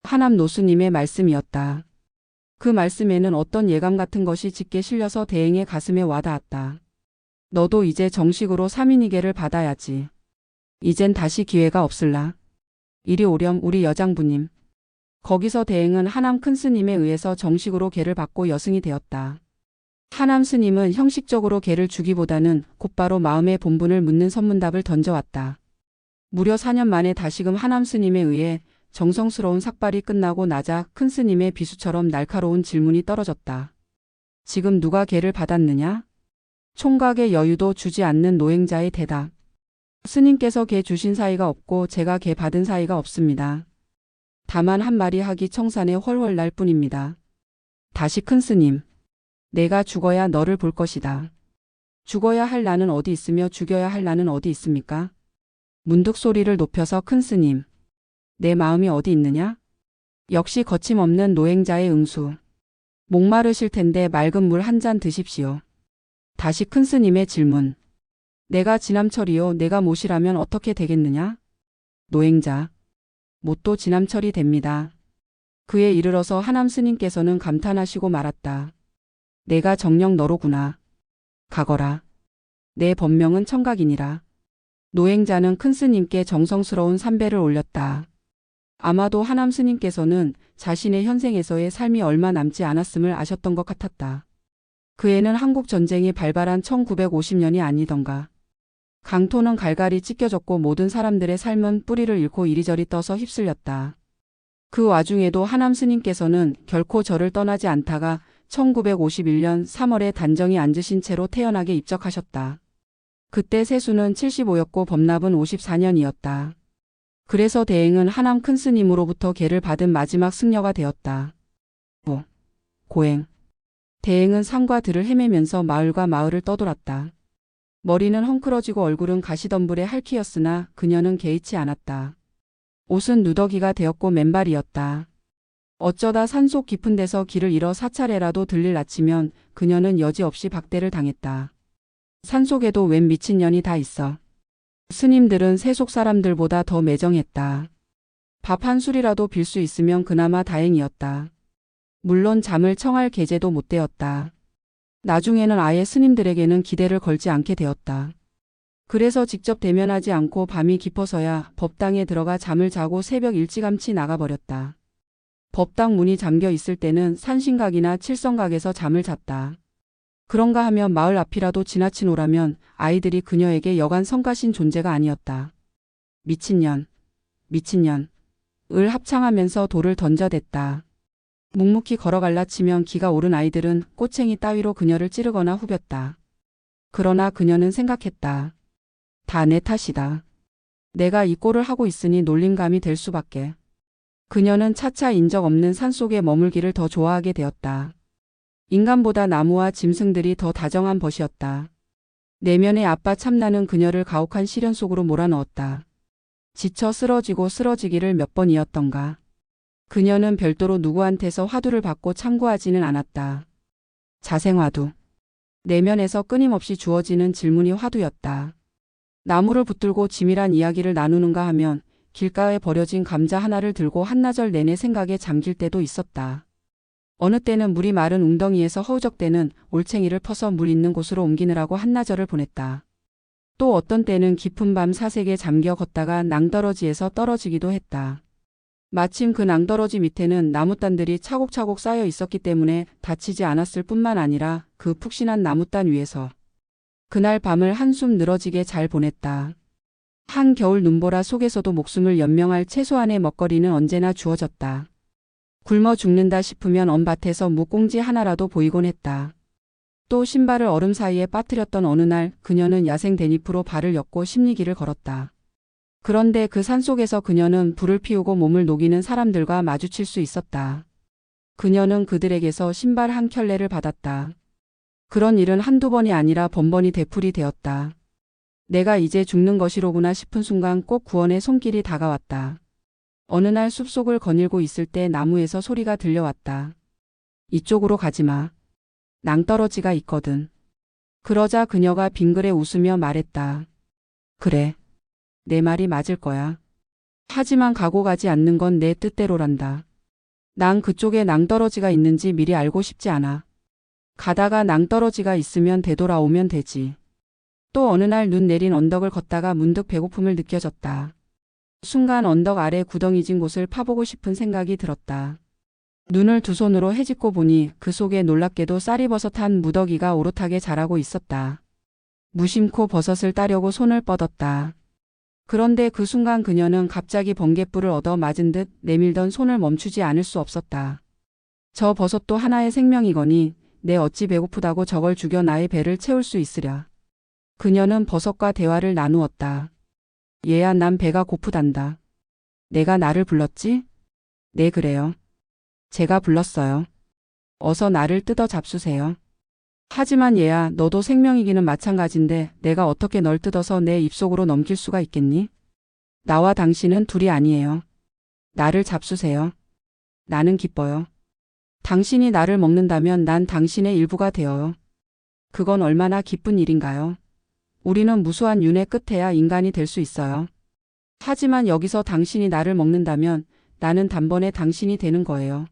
Speaker 1: 하남 노수님의 말씀이었다. 그 말씀에는 어떤 예감 같은 것이 짙게 실려서 대행의 가슴에 와닿았다. 너도 이제 정식으로 사민이계를 받아야지. 이젠 다시 기회가 없을라. 이리 오렴 우리 여장부님. 거기서 대행은 하남 큰 스님에 의해서 정식으로 계를 받고 여승이 되었다. 하남 스님은 형식적으로 계를 주기보다는 곧바로 마음의 본분을 묻는 선문답을 던져왔다. 무려 4년 만에 다시금 하남 스님에 의해 정성스러운 삭발이 끝나고 나자 큰 스님의 비수처럼 날카로운 질문이 떨어졌다. 지금 누가 계를 받았느냐? 총각의 여유도 주지 않는 노행자의 대답. 스님께서 계 주신 사이가 없고 제가 계 받은 사이가 없습니다. 다만 한 마리 하기 청산에 훨훨 날 뿐입니다. 다시 큰 스님. 내가 죽어야 너를 볼 것이다. 죽어야 할 나는 어디 있으며 죽여야 할 나는 어디 있습니까? 문득 소리를 높여서 큰 스님. 내 마음이 어디 있느냐? 역시 거침없는 노행자의 응수. 목마르실 텐데 맑은 물 한 잔 드십시오. 다시 큰 스님의 질문. 내가 지남철이요 내가 못이라면 어떻게 되겠느냐? 노행자. 못도 지남철이 됩니다. 그에 이르러서 하남 스님께서는 감탄하시고 말았다. 내가 정녕 너로구나. 가거라. 내 법명은 청각이니라. 노행자는 큰 스님께 정성스러운 삼배를 올렸다. 아마도 하남 스님께서는 자신의 현생에서의 삶이 얼마 남지 않았음을 아셨던 것 같았다. 그 해는 한국 전쟁이 발발한 1950년이 아니던가. 강토는 갈갈이 찢겨졌고 모든 사람들의 삶은 뿌리를 잃고 이리저리 떠서 휩쓸렸다. 그 와중에도 하남 스님께서는 결코 저를 떠나지 않다가 1951년 3월에 단정히 앉으신 채로 태연하게 입적하셨다. 그때 세수는 75였고 법납은 54년이었다. 그래서 대행은 하남 큰 스님으로부터 계를 받은 마지막 승려가 되었다. 고행. 대행은 산과 들을 헤매면서 마을과 마을을 떠돌았다. 머리는 헝클어지고 얼굴은 가시덤불에 할퀴였으나 그녀는 개의치 않았다. 옷은 누더기가 되었고 맨발이었다. 어쩌다 산속 깊은 데서 길을 잃어 사차례라도 들릴 낯이면 그녀는 여지없이 박대를 당했다. 산속에도 웬 미친년이 다 있어. 스님들은 세속 사람들보다 더 매정했다. 밥 한 술이라도 빌 수 있으면 그나마 다행이었다. 물론 잠을 청할 계제도 못 되었다. 나중에는 아예 스님들에게는 기대를 걸지 않게 되었다. 그래서 직접 대면하지 않고 밤이 깊어서야 법당에 들어가 잠을 자고 새벽 일찌감치 나가버렸다. 법당 문이 잠겨 있을 때는 산신각이나 칠성각에서 잠을 잤다. 그런가 하면 마을 앞이라도 지나치노라면 아이들이 그녀에게 여간 성가신 존재가 아니었다. 미친년, 미친년, 을 합창하면서 돌을 던져댔다. 묵묵히 걸어갈라 치면 기가 오른 아이들은 꼬챙이 따위로 그녀를 찌르거나 후볐다. 그러나 그녀는 생각했다. 다 내 탓이다. 내가 이 꼴을 하고 있으니 놀림감이 될 수밖에. 그녀는 차차 인적 없는 산속에 머물기를 더 좋아하게 되었다. 인간보다 나무와 짐승들이 더 다정한 벗이었다. 내면의 아빠 참나는 그녀를 가혹한 시련 속으로 몰아넣었다. 지쳐 쓰러지고 쓰러지기를 몇 번이었던가. 그녀는 별도로 누구한테서 화두를 받고 참고하지는 않았다. 자생화두. 내면에서 끊임없이 주어지는 질문이 화두였다. 나무를 붙들고 지밀한 이야기를 나누는가 하면 길가에 버려진 감자 하나를 들고 한나절 내내 생각에 잠길 때도 있었다. 어느 때는 물이 마른 웅덩이에서 허우적대는 올챙이를 퍼서 물 있는 곳으로 옮기느라고 한나절을 보냈다. 또 어떤 때는 깊은 밤 사색에 잠겨 걷다가 낭떠러지에서 떨어지기도 했다. 마침 그 낭떠러지 밑에는 나무단들이 차곡차곡 쌓여 있었기 때문에 다치지 않았을 뿐만 아니라 그 푹신한 나무단 위에서 그날 밤을 한숨 늘어지게 잘 보냈다. 한겨울 눈보라 속에서도 목숨을 연명할 최소한의 먹거리는 언제나 주어졌다. 굶어 죽는다 싶으면 언밭에서 묵꽁지 하나라도 보이곤 했다. 또 신발을 얼음 사이에 빠뜨렸던 어느 날 그녀는 야생 대잎으로 발을 엮고 심리기를 걸었다. 그런데 그 산속에서 그녀는 불을 피우고 몸을 녹이는 사람들과 마주칠 수 있었다. 그녀는 그들에게서 신발 한 켤레를 받았다. 그런 일은 한두 번이 아니라 번번이 되풀이 되었다. 내가 이제 죽는 것이로구나 싶은 순간 꼭 구원의 손길이 다가왔다. 어느 날 숲속을 거닐고 있을 때 나무에서 소리가 들려왔다. 이쪽으로 가지 마. 낭떠러지가 있거든. 그러자 그녀가 빙그레 웃으며 말했다. 그래. 내 말이 맞을 거야. 하지만 가고 가지 않는 건 내 뜻대로란다. 난 그쪽에 낭떠러지가 있는지 미리 알고 싶지 않아. 가다가 낭떠러지가 있으면 되돌아오면 되지. 또 어느 날 눈 내린 언덕을 걷다가 문득 배고픔을 느껴졌다. 순간 언덕 아래 구덩이진 곳을 파보고 싶은 생각이 들었다. 눈을 두 손으로 헤집고 보니 그 속에 놀랍게도 쌀이버섯 한 무더기가 오롯하게 자라고 있었다. 무심코 버섯을 따려고 손을 뻗었다. 그런데 그 순간 그녀는 갑자기 번갯불을 얻어 맞은 듯 내밀던 손을 멈추지 않을 수 없었다. 저 버섯도 하나의 생명이거니 내 어찌 배고프다고 저걸 죽여 나의 배를 채울 수 있으랴. 그녀는 버섯과 대화를 나누었다. 얘야, 난 배가 고프단다. 내가 나를 불렀지? 네, 그래요. 제가 불렀어요. 어서 나를 뜯어 잡수세요. 하지만 얘야, 너도 생명이기는 마찬가지인데 내가 어떻게 널 뜯어서 내 입속으로 넘길 수가 있겠니? 나와 당신은 둘이 아니에요. 나를 잡수세요. 나는 기뻐요. 당신이 나를 먹는다면 난 당신의 일부가 되어요. 그건 얼마나 기쁜 일인가요? 우리는 무수한 윤회 끝에야 인간이 될 수 있어요. 하지만 여기서 당신이 나를 먹는다면 나는 단번에 당신이 되는 거예요.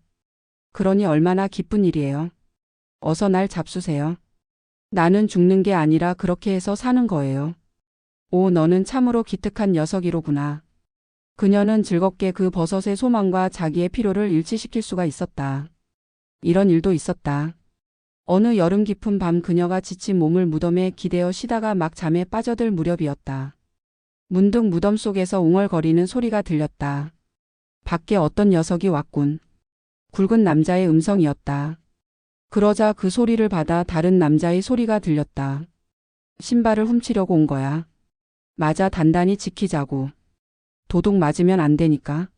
Speaker 1: 그러니 얼마나 기쁜 일이에요. 어서 날 잡수세요. 나는 죽는 게 아니라 그렇게 해서 사는 거예요. 오, 너는 참으로 기특한 녀석이로구나. 그녀는 즐겁게 그 버섯의 소망과 자기의 필요를 일치시킬 수가 있었다. 이런 일도 있었다. 어느 여름 깊은 밤 그녀가 지친 몸을 무덤에 기대어 쉬다가 막 잠에 빠져들 무렵이었다. 문득 무덤 속에서 웅얼거리는 소리가 들렸다. 밖에 어떤 녀석이 왔군. 굵은 남자의 음성이었다. 그러자 그 소리를 받아 다른 남자의 소리가 들렸다. 신발을 훔치려고 온 거야. 맞아, 단단히 지키자고. 도둑 맞으면 안 되니까.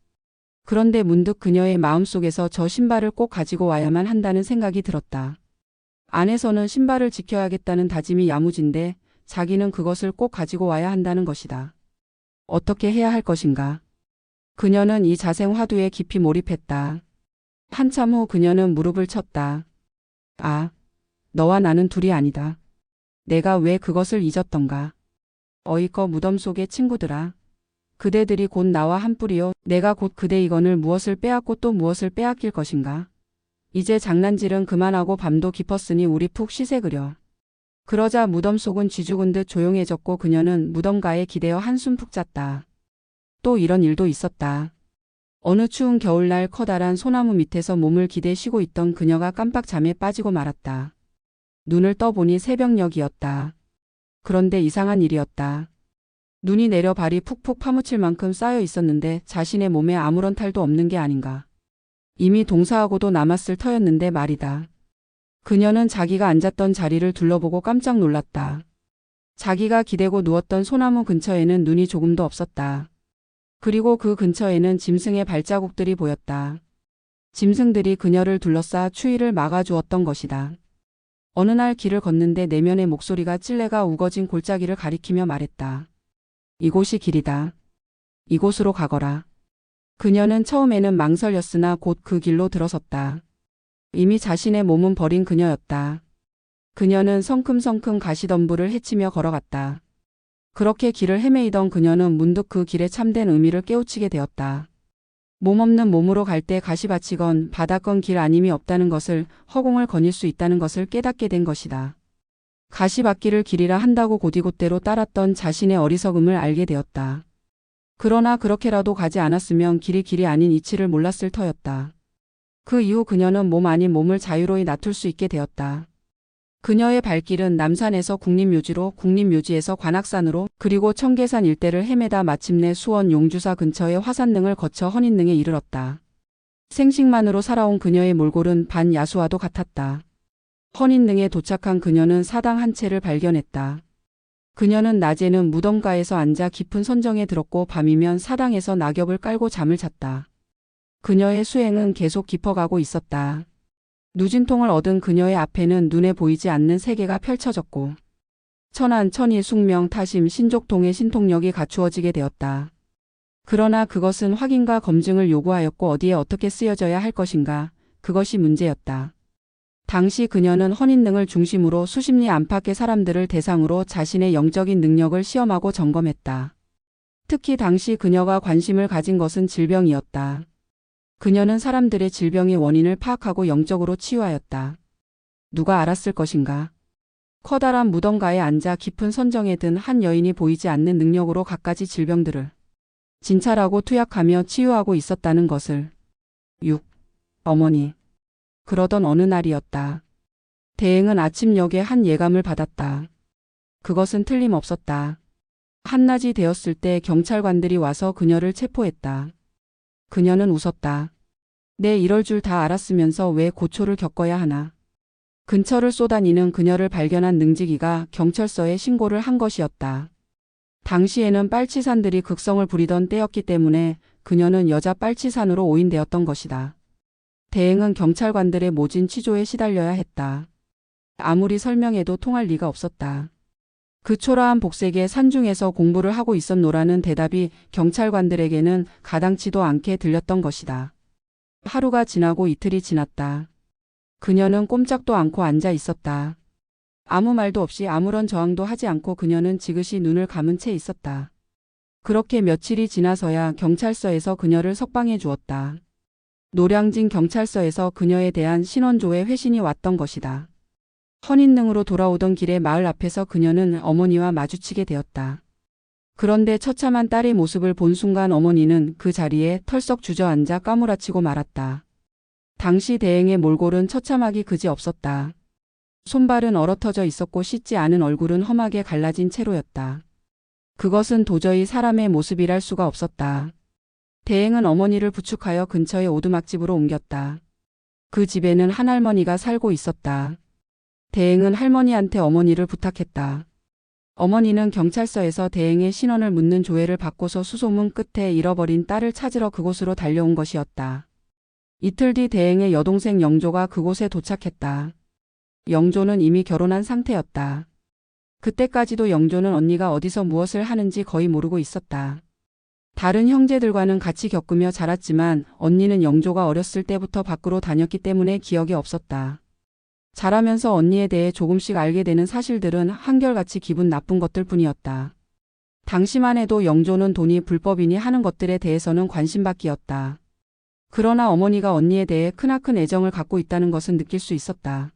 Speaker 1: 그런데 문득 그녀의 마음속에서 저 신발을 꼭 가지고 와야만 한다는 생각이 들었다. 안에서는 신발을 지켜야겠다는 다짐이 야무진데 자기는 그것을 꼭 가지고 와야 한다는 것이다. 어떻게 해야 할 것인가? 그녀는 이 자생 화두에 깊이 몰입했다. 한참 후 그녀는 무릎을 쳤다. 아, 너와 나는 둘이 아니다. 내가 왜 그것을 잊었던가. 어이꺼 무덤 속의 친구들아. 그대들이 곧 나와 한 뿔이요. 내가 곧 그대이건을 무엇을 빼앗고 또 무엇을 빼앗길 것인가. 이제 장난질은 그만하고 밤도 깊었으니 우리 푹 쉬세그려. 그러자 무덤 속은 쥐죽은 듯 조용해졌고 그녀는 무덤가에 기대어 한숨 푹 잤다. 또 이런 일도 있었다. 어느 추운 겨울날 커다란 소나무 밑에서 몸을 기대 쉬고 있던 그녀가 깜빡 잠에 빠지고 말았다. 눈을 떠보니 새벽녘이었다. 그런데 이상한 일이었다. 눈이 내려 발이 푹푹 파묻힐 만큼 쌓여 있었는데 자신의 몸에 아무런 탈도 없는 게 아닌가. 이미 동사하고도 남았을 터였는데 말이다. 그녀는 자기가 앉았던 자리를 둘러보고 깜짝 놀랐다. 자기가 기대고 누웠던 소나무 근처에는 눈이 조금도 없었다. 그리고 그 근처에는 짐승의 발자국들이 보였다. 짐승들이 그녀를 둘러싸 추위를 막아주었던 것이다. 어느 날 길을 걷는데 내면의 목소리가 찔레가 우거진 골짜기를 가리키며 말했다. 이곳이 길이다. 이곳으로 가거라. 그녀는 처음에는 망설였으나 곧 그 길로 들어섰다. 이미 자신의 몸은 버린 그녀였다. 그녀는 성큼성큼 가시덤불을 헤치며 걸어갔다. 그렇게 길을 헤매이던 그녀는 문득 그 길의 참된 의미를 깨우치게 되었다. 몸없는 몸으로 갈 때 가시밭이건 바다건 길 아님이 없다는 것을, 허공을 거닐 수 있다는 것을 깨닫게 된 것이다. 가시밭길을 길이라 한다고 곧이곧대로 따랐던 자신의 어리석음을 알게 되었다. 그러나 그렇게라도 가지 않았으면 길이 아닌 이치를 몰랐을 터였다. 그 이후 그녀는 몸 아닌 몸을 자유로이 나툴 수 있게 되었다. 그녀의 발길은 남산에서 국립묘지로, 국립묘지에서 관악산으로, 그리고 청계산 일대를 헤매다 마침내 수원 용주사 근처의 화산능을 거쳐 허닌능에 이르렀다. 생식만으로 살아온 그녀의 몰골은 반야수와도 같았다. 허닌능에 도착한 그녀는 사당 한 채를 발견했다. 그녀는 낮에는 무덤가에서 앉아 깊은 선정에 들었고 밤이면 사당에서 낙엽을 깔고 잠을 잤다. 그녀의 수행은 계속 깊어가고 있었다. 누진통을 얻은 그녀의 앞에는 눈에 보이지 않는 세계가 펼쳐졌고 천안, 천일, 숙명, 타심, 신족통의 신통력이 갖추어지게 되었다. 그러나 그것은 확인과 검증을 요구하였고 어디에 어떻게 쓰여져야 할 것인가, 그것이 문제였다. 당시 그녀는 허닌능을 중심으로 수십리 안팎의 사람들을 대상으로 자신의 영적인 능력을 시험하고 점검했다. 특히 당시 그녀가 관심을 가진 것은 질병이었다. 그녀는 사람들의 질병의 원인을 파악하고 영적으로 치유하였다. 누가 알았을 것인가? 커다란 무덤가에 앉아 깊은 선정에 든 한 여인이 보이지 않는 능력으로 갖가지 질병들을 진찰하고 투약하며 치유하고 있었다는 것을. 6. 어머니. 그러던 어느 날이었다. 대행은 아침녘에 한 예감을 받았다. 그것은 틀림없었다. 한낮이 되었을 때 경찰관들이 와서 그녀를 체포했다. 그녀는 웃었다. 내 이럴 줄 다 알았으면서 왜 고초를 겪어야 하나. 근처를 쏘다니는 그녀를 발견한 능지기가 경찰서에 신고를 한 것이었다. 당시에는 빨치산들이 극성을 부리던 때였기 때문에 그녀는 여자 빨치산으로 오인되었던 것이다. 대행은 경찰관들의 모진 취조에 시달려야 했다. 아무리 설명해도 통할 리가 없었다. 그 초라한 복색에 산중에서 공부를 하고 있었노라는 대답이 경찰관들에게는 가당치도 않게 들렸던 것이다. 하루가 지나고 이틀이 지났다. 그녀는 꼼짝도 않고 앉아 있었다. 아무 말도 없이 아무런 저항도 하지 않고 그녀는 지그시 눈을 감은 채 있었다. 그렇게 며칠이 지나서야 경찰서에서 그녀를 석방해 주었다. 노량진 경찰서에서 그녀에 대한 신원조회 회신이 왔던 것이다. 허닌능으로 돌아오던 길에 마을 앞에서 그녀는 어머니와 마주치게 되었다. 그런데 처참한 딸의 모습을 본 순간 어머니는 그 자리에 털썩 주저앉아 까무라치고 말았다. 당시 대행의 몰골은 처참하기 그지없었다. 손발은 얼어터져 있었고 씻지 않은 얼굴은 험하게 갈라진 채로였다. 그것은 도저히 사람의 모습이랄 수가 없었다. 대행은 어머니를 부축하여 근처의 오두막집으로 옮겼다. 그 집에는 한 할머니가 살고 있었다. 대행은 할머니한테 어머니를 부탁했다. 어머니는 경찰서에서 대행의 신원을 묻는 조회를 받고서 수소문 끝에 잃어버린 딸을 찾으러 그곳으로 달려온 것이었다. 이틀 뒤 대행의 여동생 영조가 그곳에 도착했다. 영조는 이미 결혼한 상태였다. 그때까지도 영조는 언니가 어디서 무엇을 하는지 거의 모르고 있었다. 다른 형제들과는 같이 겪으며 자랐지만 언니는 영조가 어렸을 때부터 밖으로 다녔기 때문에 기억이 없었다. 자라면서 언니에 대해 조금씩 알게 되는 사실들은 한결같이 기분 나쁜 것들 뿐이었다. 당시만 해도 영조는 돈이 불법이니 하는 것들에 대해서는 관심받기였다. 그러나 어머니가 언니에 대해 크나큰 애정을 갖고 있다는 것은 느낄 수 있었다.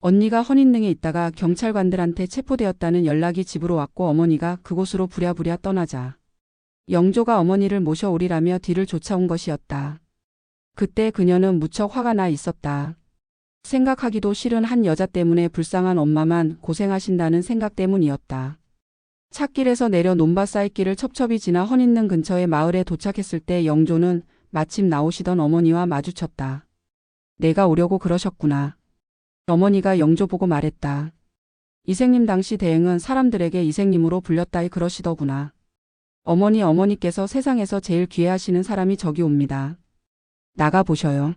Speaker 1: 언니가 허닌능에 있다가 경찰관들한테 체포되었다는 연락이 집으로 왔고 어머니가 그곳으로 부랴부랴 떠나자 영조가 어머니를 모셔오리라며 뒤를 쫓아온 것이었다. 그때 그녀는 무척 화가 나 있었다. 생각하기도 싫은 한 여자 때문에 불쌍한 엄마만 고생하신다는 생각 때문이었다. 찻길에서 내려 논밭 사이길을 첩첩이 지나 허닌능 근처의 마을에 도착했을 때 영조는 마침 나오시던 어머니와 마주쳤다. 내가 오려고 그러셨구나. 어머니가 영조 보고 말했다. 이생님 당시 대행은 사람들에게 이생님으로 불렸다이 그러시더구나. 어머니께서 세상에서 제일 귀해하시는 사람이 저기 옵니다. 나가 보셔요.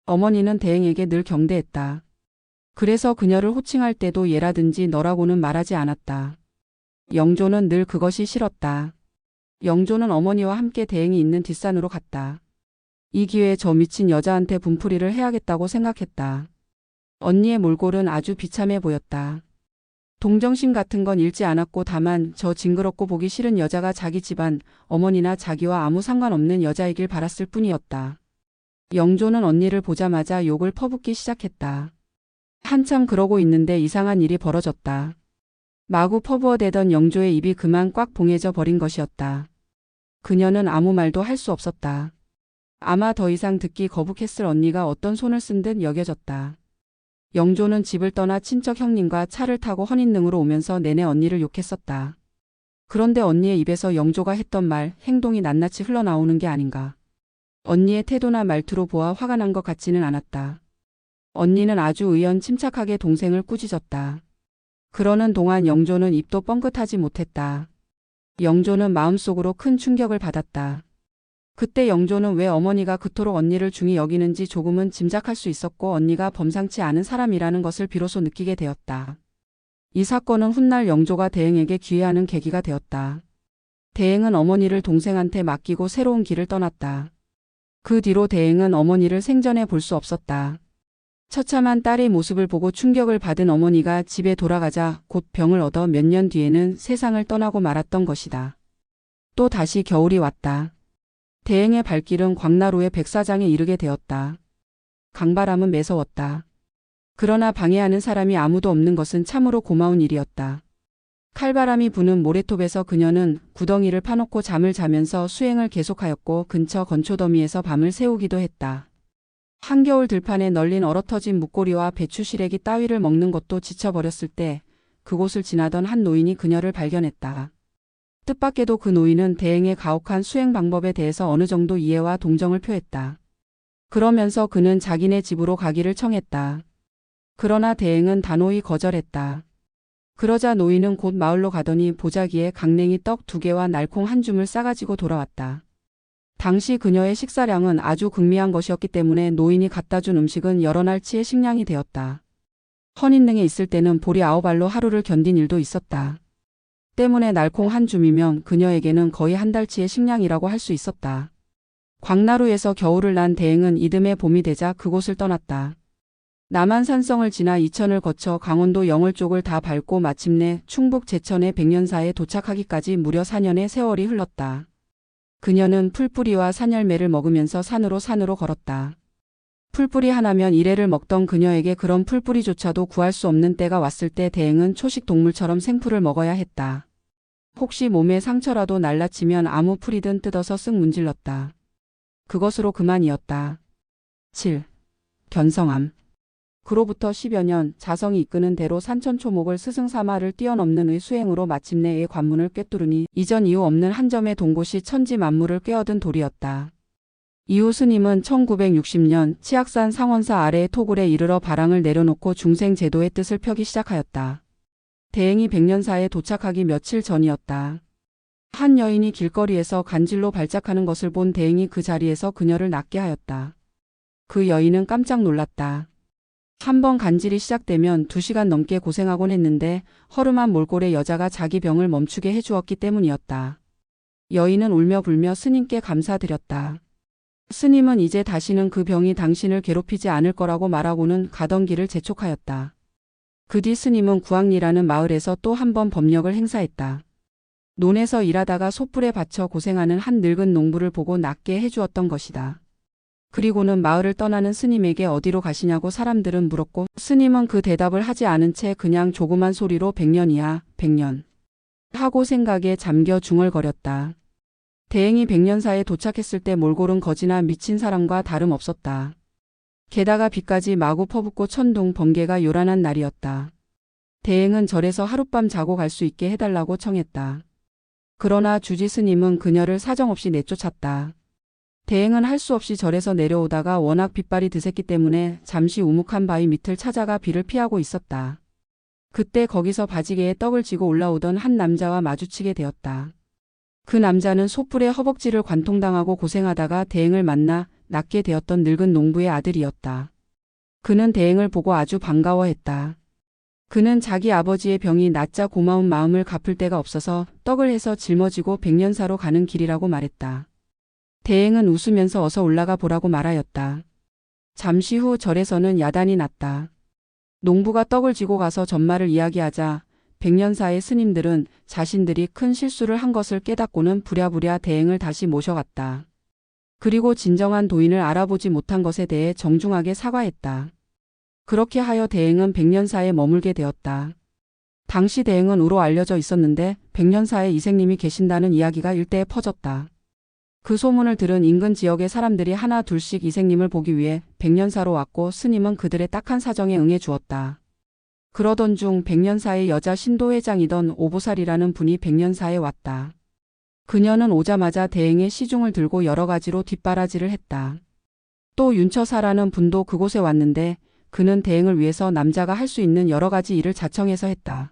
Speaker 1: 어머니는 대행에게 늘 경대했다. 그래서 그녀를 호칭할 때도 얘라든지 너라고는 말하지 않았다. 영조는 늘 그것이 싫었다. 영조는 어머니와 함께 대행이 있는 뒷산으로 갔다. 이 기회에 저 미친 여자한테 분풀이를 해야겠다고 생각했다. 언니의 몰골은 아주 비참해 보였다. 동정심 같은 건 잃지 않았고 다만 저 징그럽고 보기 싫은 여자가 자기 집안, 어머니나 자기와 아무 상관없는 여자이길 바랐을 뿐이었다. 영조는 언니를 보자마자 욕을 퍼붓기 시작했다. 한참 그러고 있는데 이상한 일이 벌어졌다. 마구 퍼부어대던 영조의 입이 그만 꽉 봉해져 버린 것이었다. 그녀는 아무 말도 할 수 없었다. 아마 더 이상 듣기 거북했을 언니가 어떤 손을 쓴 듯 여겨졌다. 영조는 집을 떠나 친척 형님과 차를 타고 허닌능으로 오면서 내내 언니를 욕했었다. 그런데 언니의 입에서 영조가 했던 말, 행동이 낱낱이 흘러나오는 게 아닌가. 언니의 태도나 말투로 보아 화가 난 것 같지는 않았다. 언니는 아주 의연 침착하게 동생을 꾸짖었다. 그러는 동안 영조는 입도 뻥긋하지 못했다. 영조는 마음속으로 큰 충격을 받았다. 그때 영조는 왜 어머니가 그토록 언니를 중히 여기는지 조금은 짐작할 수 있었고 언니가 범상치 않은 사람이라는 것을 비로소 느끼게 되었다. 이 사건은 훗날 영조가 대행에게 귀회하는 계기가 되었다. 대행은 어머니를 동생한테 맡기고 새로운 길을 떠났다. 그 뒤로 대행은 어머니를 생전에 볼 수 없었다. 처참한 딸의 모습을 보고 충격을 받은 어머니가 집에 돌아가자 곧 병을 얻어 몇 년 뒤에는 세상을 떠나고 말았던 것이다. 또 다시 겨울이 왔다. 대행의 발길은 광나루의 백사장에 이르게 되었다. 강바람은 매서웠다. 그러나 방해하는 사람이 아무도 없는 것은 참으로 고마운 일이었다. 칼바람이 부는 모래톱에서 그녀는 구덩이를 파놓고 잠을 자면서 수행을 계속하였고 근처 건초더미에서 밤을 새우기도 했다. 한겨울 들판에 널린 얼어터진 묵고리와 배추 시래기 따위를 먹는 것도 지쳐버렸을 때 그곳을 지나던 한 노인이 그녀를 발견했다. 뜻밖에도 그 노인은 대행의 가혹한 수행 방법에 대해서 어느 정도 이해와 동정을 표했다. 그러면서 그는 자기네 집으로 가기를 청했다. 그러나 대행은 단호히 거절했다. 그러자 노인은 곧 마을로 가더니 보자기에 강냉이 떡 2개와 날콩 한 줌을 싸가지고 돌아왔다. 당시 그녀의 식사량은 아주 극미한 것이었기 때문에 노인이 갖다 준 음식은 여러 날치의 식량이 되었다. 헌인릉에 있을 때는 보리 9알로 하루를 견딘 일도 있었다. 때문에 날콩 한 줌이면 그녀에게는 거의 한 달치의 식량이라고 할 수 있었다. 광나루에서 겨울을 난 대행은 이듬해 봄이 되자 그곳을 떠났다. 남한산성을 지나 이천을 거쳐 강원도 영월 쪽을 다 밟고 마침내 충북 제천의 백년사에 도착하기까지 무려 4년의 세월이 흘렀다. 그녀는 풀뿌리와 산열매를 먹으면서 산으로 걸었다. 풀뿌리 하나면 이래를 먹던 그녀에게 그런 풀뿌리조차도 구할 수 없는 때가 왔을 때 대행은 초식 동물처럼 생풀을 먹어야 했다. 혹시 몸에 상처라도 날라치면 아무 풀이든 뜯어서 쓱 문질렀다. 그것으로 그만이었다. 7. 견성암. 그로부터 10여 년 자성이 이끄는 대로 산천초목을 스승사마를 뛰어넘는 의 수행으로 마침내 의 관문을 꿰뚫으니 이전 이후 없는 한 점의 동곳이 천지 만물을 꿰어든 돌이었다. 이후 스님은 1960년 치악산 상원사 아래의 토굴에 이르러 바랑을 내려놓고 중생제도의 뜻을 펴기 시작하였다. 대행이 백년사에 도착하기 며칠 전이었다. 한 여인이 길거리에서 간질로 발작하는 것을 본 대행이 그 자리에서 그녀를 낫게 하였다. 그 여인은 깜짝 놀랐다. 한번 간질이 시작되면 2시간 넘게 고생하곤 했는데 허름한 몰골의 여자가 자기 병을 멈추게 해주었기 때문이었다. 여인은 울며 불며 스님께 감사드렸다. 스님은 이제 다시는 그 병이 당신을 괴롭히지 않을 거라고 말하고는 가던 길을 재촉하였다. 그 뒤 스님은 구악리라는 마을에서 또 한 번 법력을 행사했다. 논에서 일하다가 솥불에 받쳐 고생하는 한 늙은 농부를 보고 낫게 해주었던 것이다. 그리고는 마을을 떠나는 스님에게 어디로 가시냐고 사람들은 물었고 스님은 그 대답을 하지 않은 채 그냥 조그만 소리로 100년이야, 100년 하고 생각에 잠겨 중얼거렸다. 대행이 백년사에 도착했을 때 몰골은 거지나 미친 사람과 다름없었다. 게다가 비까지 마구 퍼붓고 천둥 번개가 요란한 날이었다. 대행은 절에서 하룻밤 자고 갈 수 있게 해달라고 청했다. 그러나 주지 스님은 그녀를 사정없이 내쫓았다. 대행은 할 수 없이 절에서 내려오다가 워낙 빗발이 드셌기 때문에 잠시 우묵한 바위 밑을 찾아가 비를 피하고 있었다. 그때 거기서 바지개에 떡을 쥐고 올라오던 한 남자와 마주치게 되었다. 그 남자는 솥불에 허벅지를 관통당하고 고생하다가 대행을 만나 낫게 되었던 늙은 농부의 아들이었다. 그는 대행을 보고 아주 반가워했다. 그는 자기 아버지의 병이 낫자 고마운 마음을 갚을 데가 없어서 떡을 해서 짊어지고 백년사로 가는 길이라고 말했다. 대행은 웃으면서 어서 올라가 보라고 말하였다. 잠시 후 절에서는 야단이 났다. 농부가 떡을 쥐고 가서 전말을 이야기하자 백년사의 스님들은 자신들이 큰 실수를 한 것을 깨닫고는 부랴부랴 대행을 다시 모셔갔다. 그리고 진정한 도인을 알아보지 못한 것에 대해 정중하게 사과했다. 그렇게 하여 대행은 백년사에 머물게 되었다. 당시 대행은 우로 알려져 있었는데 백년사에 이생님이 계신다는 이야기가 일대에 퍼졌다. 그 소문을 들은 인근 지역의 사람들이 하나 둘씩 이생님을 보기 위해 백년사로 왔고 스님은 그들의 딱한 사정에 응해 주었다. 그러던 중 백년사의 여자 신도회장이던 오보살이라는 분이 백년사에 왔다. 그녀는 오자마자 대행의 시중을 들고 여러 가지로 뒷바라지를 했다. 또 윤처사라는 분도 그곳에 왔는데 그는 대행을 위해서 남자가 할 수 있는 여러 가지 일을 자청해서 했다.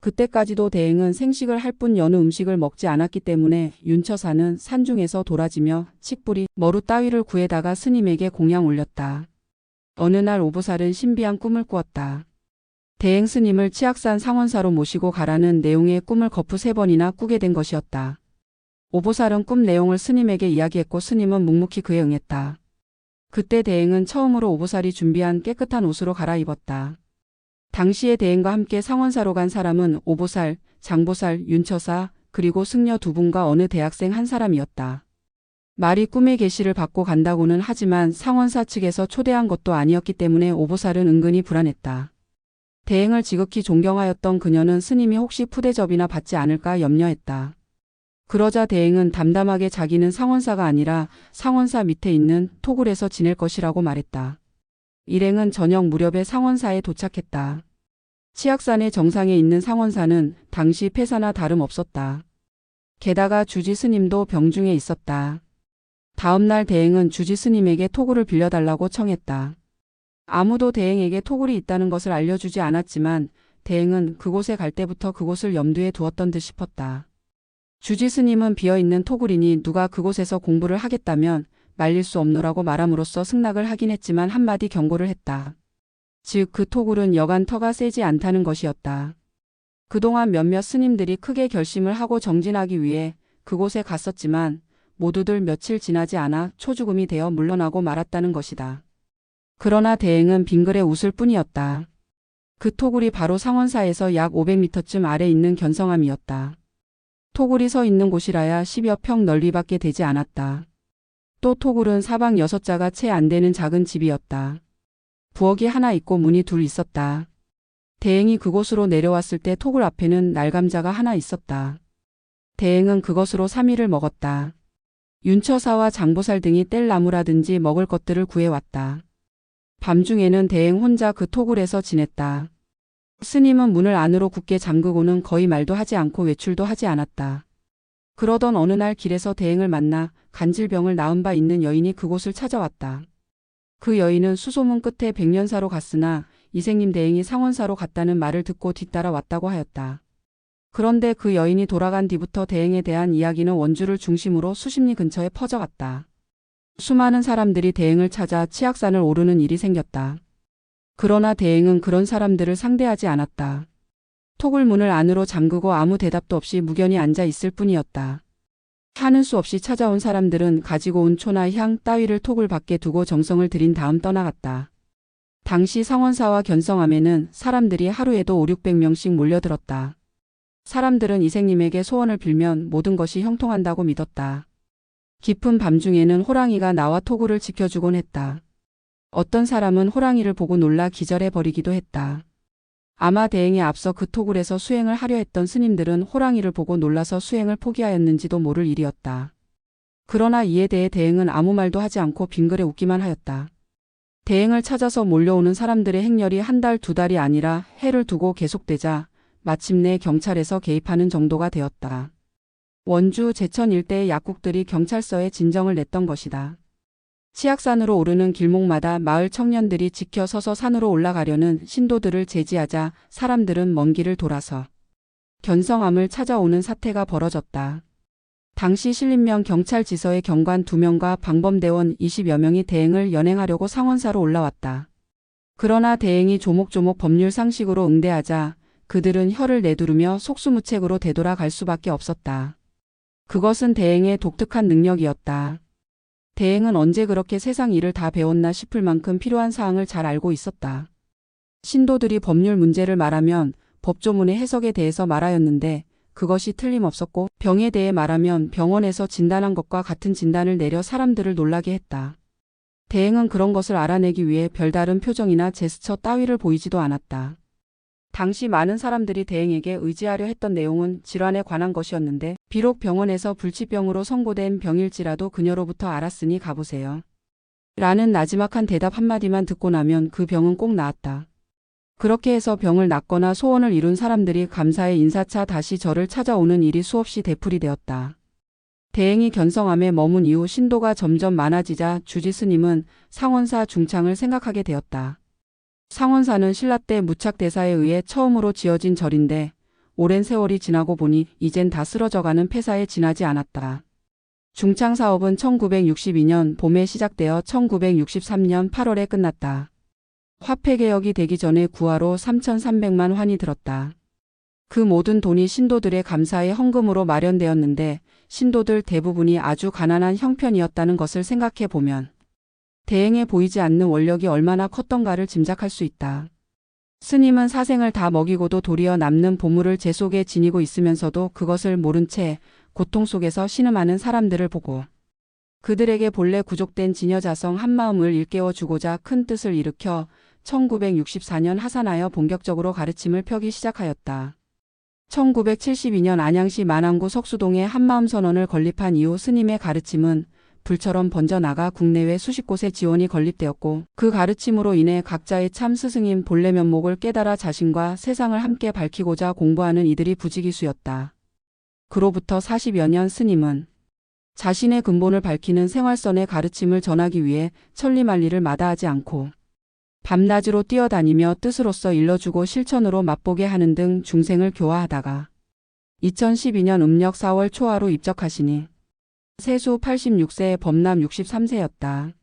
Speaker 1: 그때까지도 대행은 생식을 할 뿐 여느 음식을 먹지 않았기 때문에 윤처사는 산중에서 도라지며 칡뿌리, 머루 따위를 구해다가 스님에게 공양 올렸다. 어느 날 오보살은 신비한 꿈을 꾸었다. 대행 스님을 치악산 상원사로 모시고 가라는 내용의 꿈을 거푸 3번이나 꾸게 된 것이었다. 오보살은 꿈 내용을 스님에게 이야기했고 스님은 묵묵히 그에 응했다. 그때 대행은 처음으로 오보살이 준비한 깨끗한 옷으로 갈아입었다. 당시에 대행과 함께 상원사로 간 사람은 오보살, 장보살, 윤처사, 그리고 승려 두 분과 어느 대학생 한 사람이었다. 말이 꿈의 계시를 받고 간다고는 하지만 상원사 측에서 초대한 것도 아니었기 때문에 오보살은 은근히 불안했다. 대행을 지극히 존경하였던 그녀는 스님이 혹시 푸대접이나 받지 않을까 염려했다. 그러자 대행은 담담하게 자기는 상원사가 아니라 상원사 밑에 있는 토굴에서 지낼 것이라고 말했다. 일행은 저녁 무렵에 상원사에 도착했다. 치악산의 정상에 있는 상원사는 당시 폐사나 다름없었다. 게다가 주지 스님도 병중에 있었다. 다음날 대행은 주지 스님에게 토굴을 빌려달라고 청했다. 아무도 대행에게 토굴이 있다는 것을 알려주지 않았지만 대행은 그곳에 갈 때부터 그곳을 염두에 두었던 듯 싶었다. 주지 스님은 비어있는 토굴이니 누가 그곳에서 공부를 하겠다면 말릴 수 없노라고 말함으로써 승낙을 하긴 했지만 한마디 경고를 했다. 즉 그 토굴은 여간 터가 세지 않다는 것이었다. 그동안 몇몇 스님들이 크게 결심을 하고 정진하기 위해 그곳에 갔었지만 모두들 며칠 지나지 않아 초죽음이 되어 물러나고 말았다는 것이다. 그러나 대행은 빙글에 웃을 뿐이었다. 그 토굴이 바로 상원사에서 약 500m쯤 아래 있는 견성암이었다. 토굴이 서 있는 곳이라야 10여 평 넓이밖에 되지 않았다. 또 토굴은 사방 6자가 채 안 되는 작은 집이었다. 부엌이 하나 있고 문이 둘 있었다. 대행이 그곳으로 내려왔을 때 토굴 앞에는 날감자가 하나 있었다. 대행은 그것으로 3일을 먹었다. 윤처사와 장보살 등이 뗄 나무라든지 먹을 것들을 구해왔다. 밤중에는 대행 혼자 그 토굴에서 지냈다. 스님은 문을 안으로 굳게 잠그고는 거의 말도 하지 않고 외출도 하지 않았다. 그러던 어느 날 길에서 대행을 만나 간질병을 낳은 바 있는 여인이 그곳을 찾아왔다. 그 여인은 수소문 끝에 백년사로 갔으나 이생님 대행이 상원사로 갔다는 말을 듣고 뒤따라 왔다고 하였다. 그런데 그 여인이 돌아간 뒤부터 대행에 대한 이야기는 원주를 중심으로 수십 리 근처에 퍼져갔다. 수많은 사람들이 대행을 찾아 치악산을 오르는 일이 생겼다. 그러나 대행은 그런 사람들을 상대하지 않았다. 토굴 문을 안으로 잠그고 아무 대답도 없이 무견히 앉아 있을 뿐이었다. 하는 수 없이 찾아온 사람들은 가지고 온 초나 향 따위를 토굴 밖에 두고 정성을 들인 다음 떠나갔다. 당시 상원사와 견성암에는 사람들이 하루에도 5,600명씩 몰려들었다. 사람들은 이생님에게 소원을 빌면 모든 것이 형통한다고 믿었다. 깊은 밤중에는 호랑이가 나와 토굴을 지켜주곤 했다. 어떤 사람은 호랑이를 보고 놀라 기절해버리기도 했다. 아마 대행에 앞서 그 토굴에서 수행을 하려 했던 스님들은 호랑이를 보고 놀라서 수행을 포기하였는지도 모를 일이었다. 그러나 이에 대해 대행은 아무 말도 하지 않고 빙그레 웃기만 하였다. 대행을 찾아서 몰려오는 사람들의 행렬이 한 달, 두 달이 아니라 해를 두고 계속되자 마침내 경찰에서 개입하는 정도가 되었다. 원주 제천 일대의 약국들이 경찰서에 진정을 냈던 것이다. 치악산으로 오르는 길목마다 마을 청년들이 지켜 서서 산으로 올라가려는 신도들을 제지하자 사람들은 먼 길을 돌아서 견성암을 찾아오는 사태가 벌어졌다. 당시 신림면 경찰지서의 경관 2명과 방범대원 20여 명이 대행을 연행하려고 상원사로 올라왔다. 그러나 대행이 조목조목 법률 상식으로 응대하자 그들은 혀를 내두르며 속수무책으로 되돌아갈 수밖에 없었다. 그것은 대행의 독특한 능력이었다. 대행은 언제 그렇게 세상 일을 다 배웠나 싶을 만큼 필요한 사항을 잘 알고 있었다. 신도들이 법률 문제를 말하면 법조문의 해석에 대해서 말하였는데 그것이 틀림없었고 병에 대해 말하면 병원에서 진단한 것과 같은 진단을 내려 사람들을 놀라게 했다. 대행은 그런 것을 알아내기 위해 별다른 표정이나 제스처 따위를 보이지도 않았다. 당시 많은 사람들이 대행에게 의지하려 했던 내용은 질환에 관한 것이었는데 비록 병원에서 불치병으로 선고된 병일지라도 그녀로부터 알았으니 가보세요. 라는 나지막한 대답 한마디만 듣고 나면 그 병은 꼭 나았다. 그렇게 해서 병을 낫거나 소원을 이룬 사람들이 감사의 인사차 다시 저를 찾아오는 일이 수없이 되풀이되었다. 대행이 견성암에 머문 이후 신도가 점점 많아지자 주지 스님은 상원사 중창을 생각하게 되었다. 상원사는 신라 때 무착대사에 의해 처음으로 지어진 절인데 오랜 세월이 지나고 보니 이젠 다 쓰러져가는 폐사에 지나지 않았다. 중창 사업은 1962년 봄에 시작되어 1963년 8월에 끝났다. 화폐개혁이 되기 전에 구하로 3,300만 환이 들었다. 그 모든 돈이 신도들의 감사의 헌금으로 마련되었는데 신도들 대부분이 아주 가난한 형편이었다는 것을 생각해 보면 대행해 보이지 않는 원력이 얼마나 컸던가를 짐작할 수 있다. 스님은 사생을 다 먹이고도 도리어 남는 보물을 제 속에 지니고 있으면서도 그것을 모른 채 고통 속에서 신음하는 사람들을 보고 그들에게 본래 구족된 지녀자성 한마음을 일깨워 주고자 큰 뜻을 일으켜 1964년 하산하여 본격적으로 가르침을 펴기 시작하였다. 1972년 안양시 만안구 석수동에 한마음 선언을 건립한 이후 스님의 가르침은 불처럼 번져나가 국내외 수십 곳에 지원이 건립되었고 그 가르침으로 인해 각자의 참 스승인 본래 면목을 깨달아 자신과 세상을 함께 밝히고자 공부하는 이들이 부지기수였다. 그로부터 40여 년 스님은 자신의 근본을 밝히는 생활선의 가르침을 전하기 위해 천리만리를 마다하지 않고 밤낮으로 뛰어다니며 뜻으로서 일러주고 실천으로 맛보게 하는 등 중생을 교화하다가 2012년 음력 4월 초하루 입적하시니 세수 86세 범남 63세였다.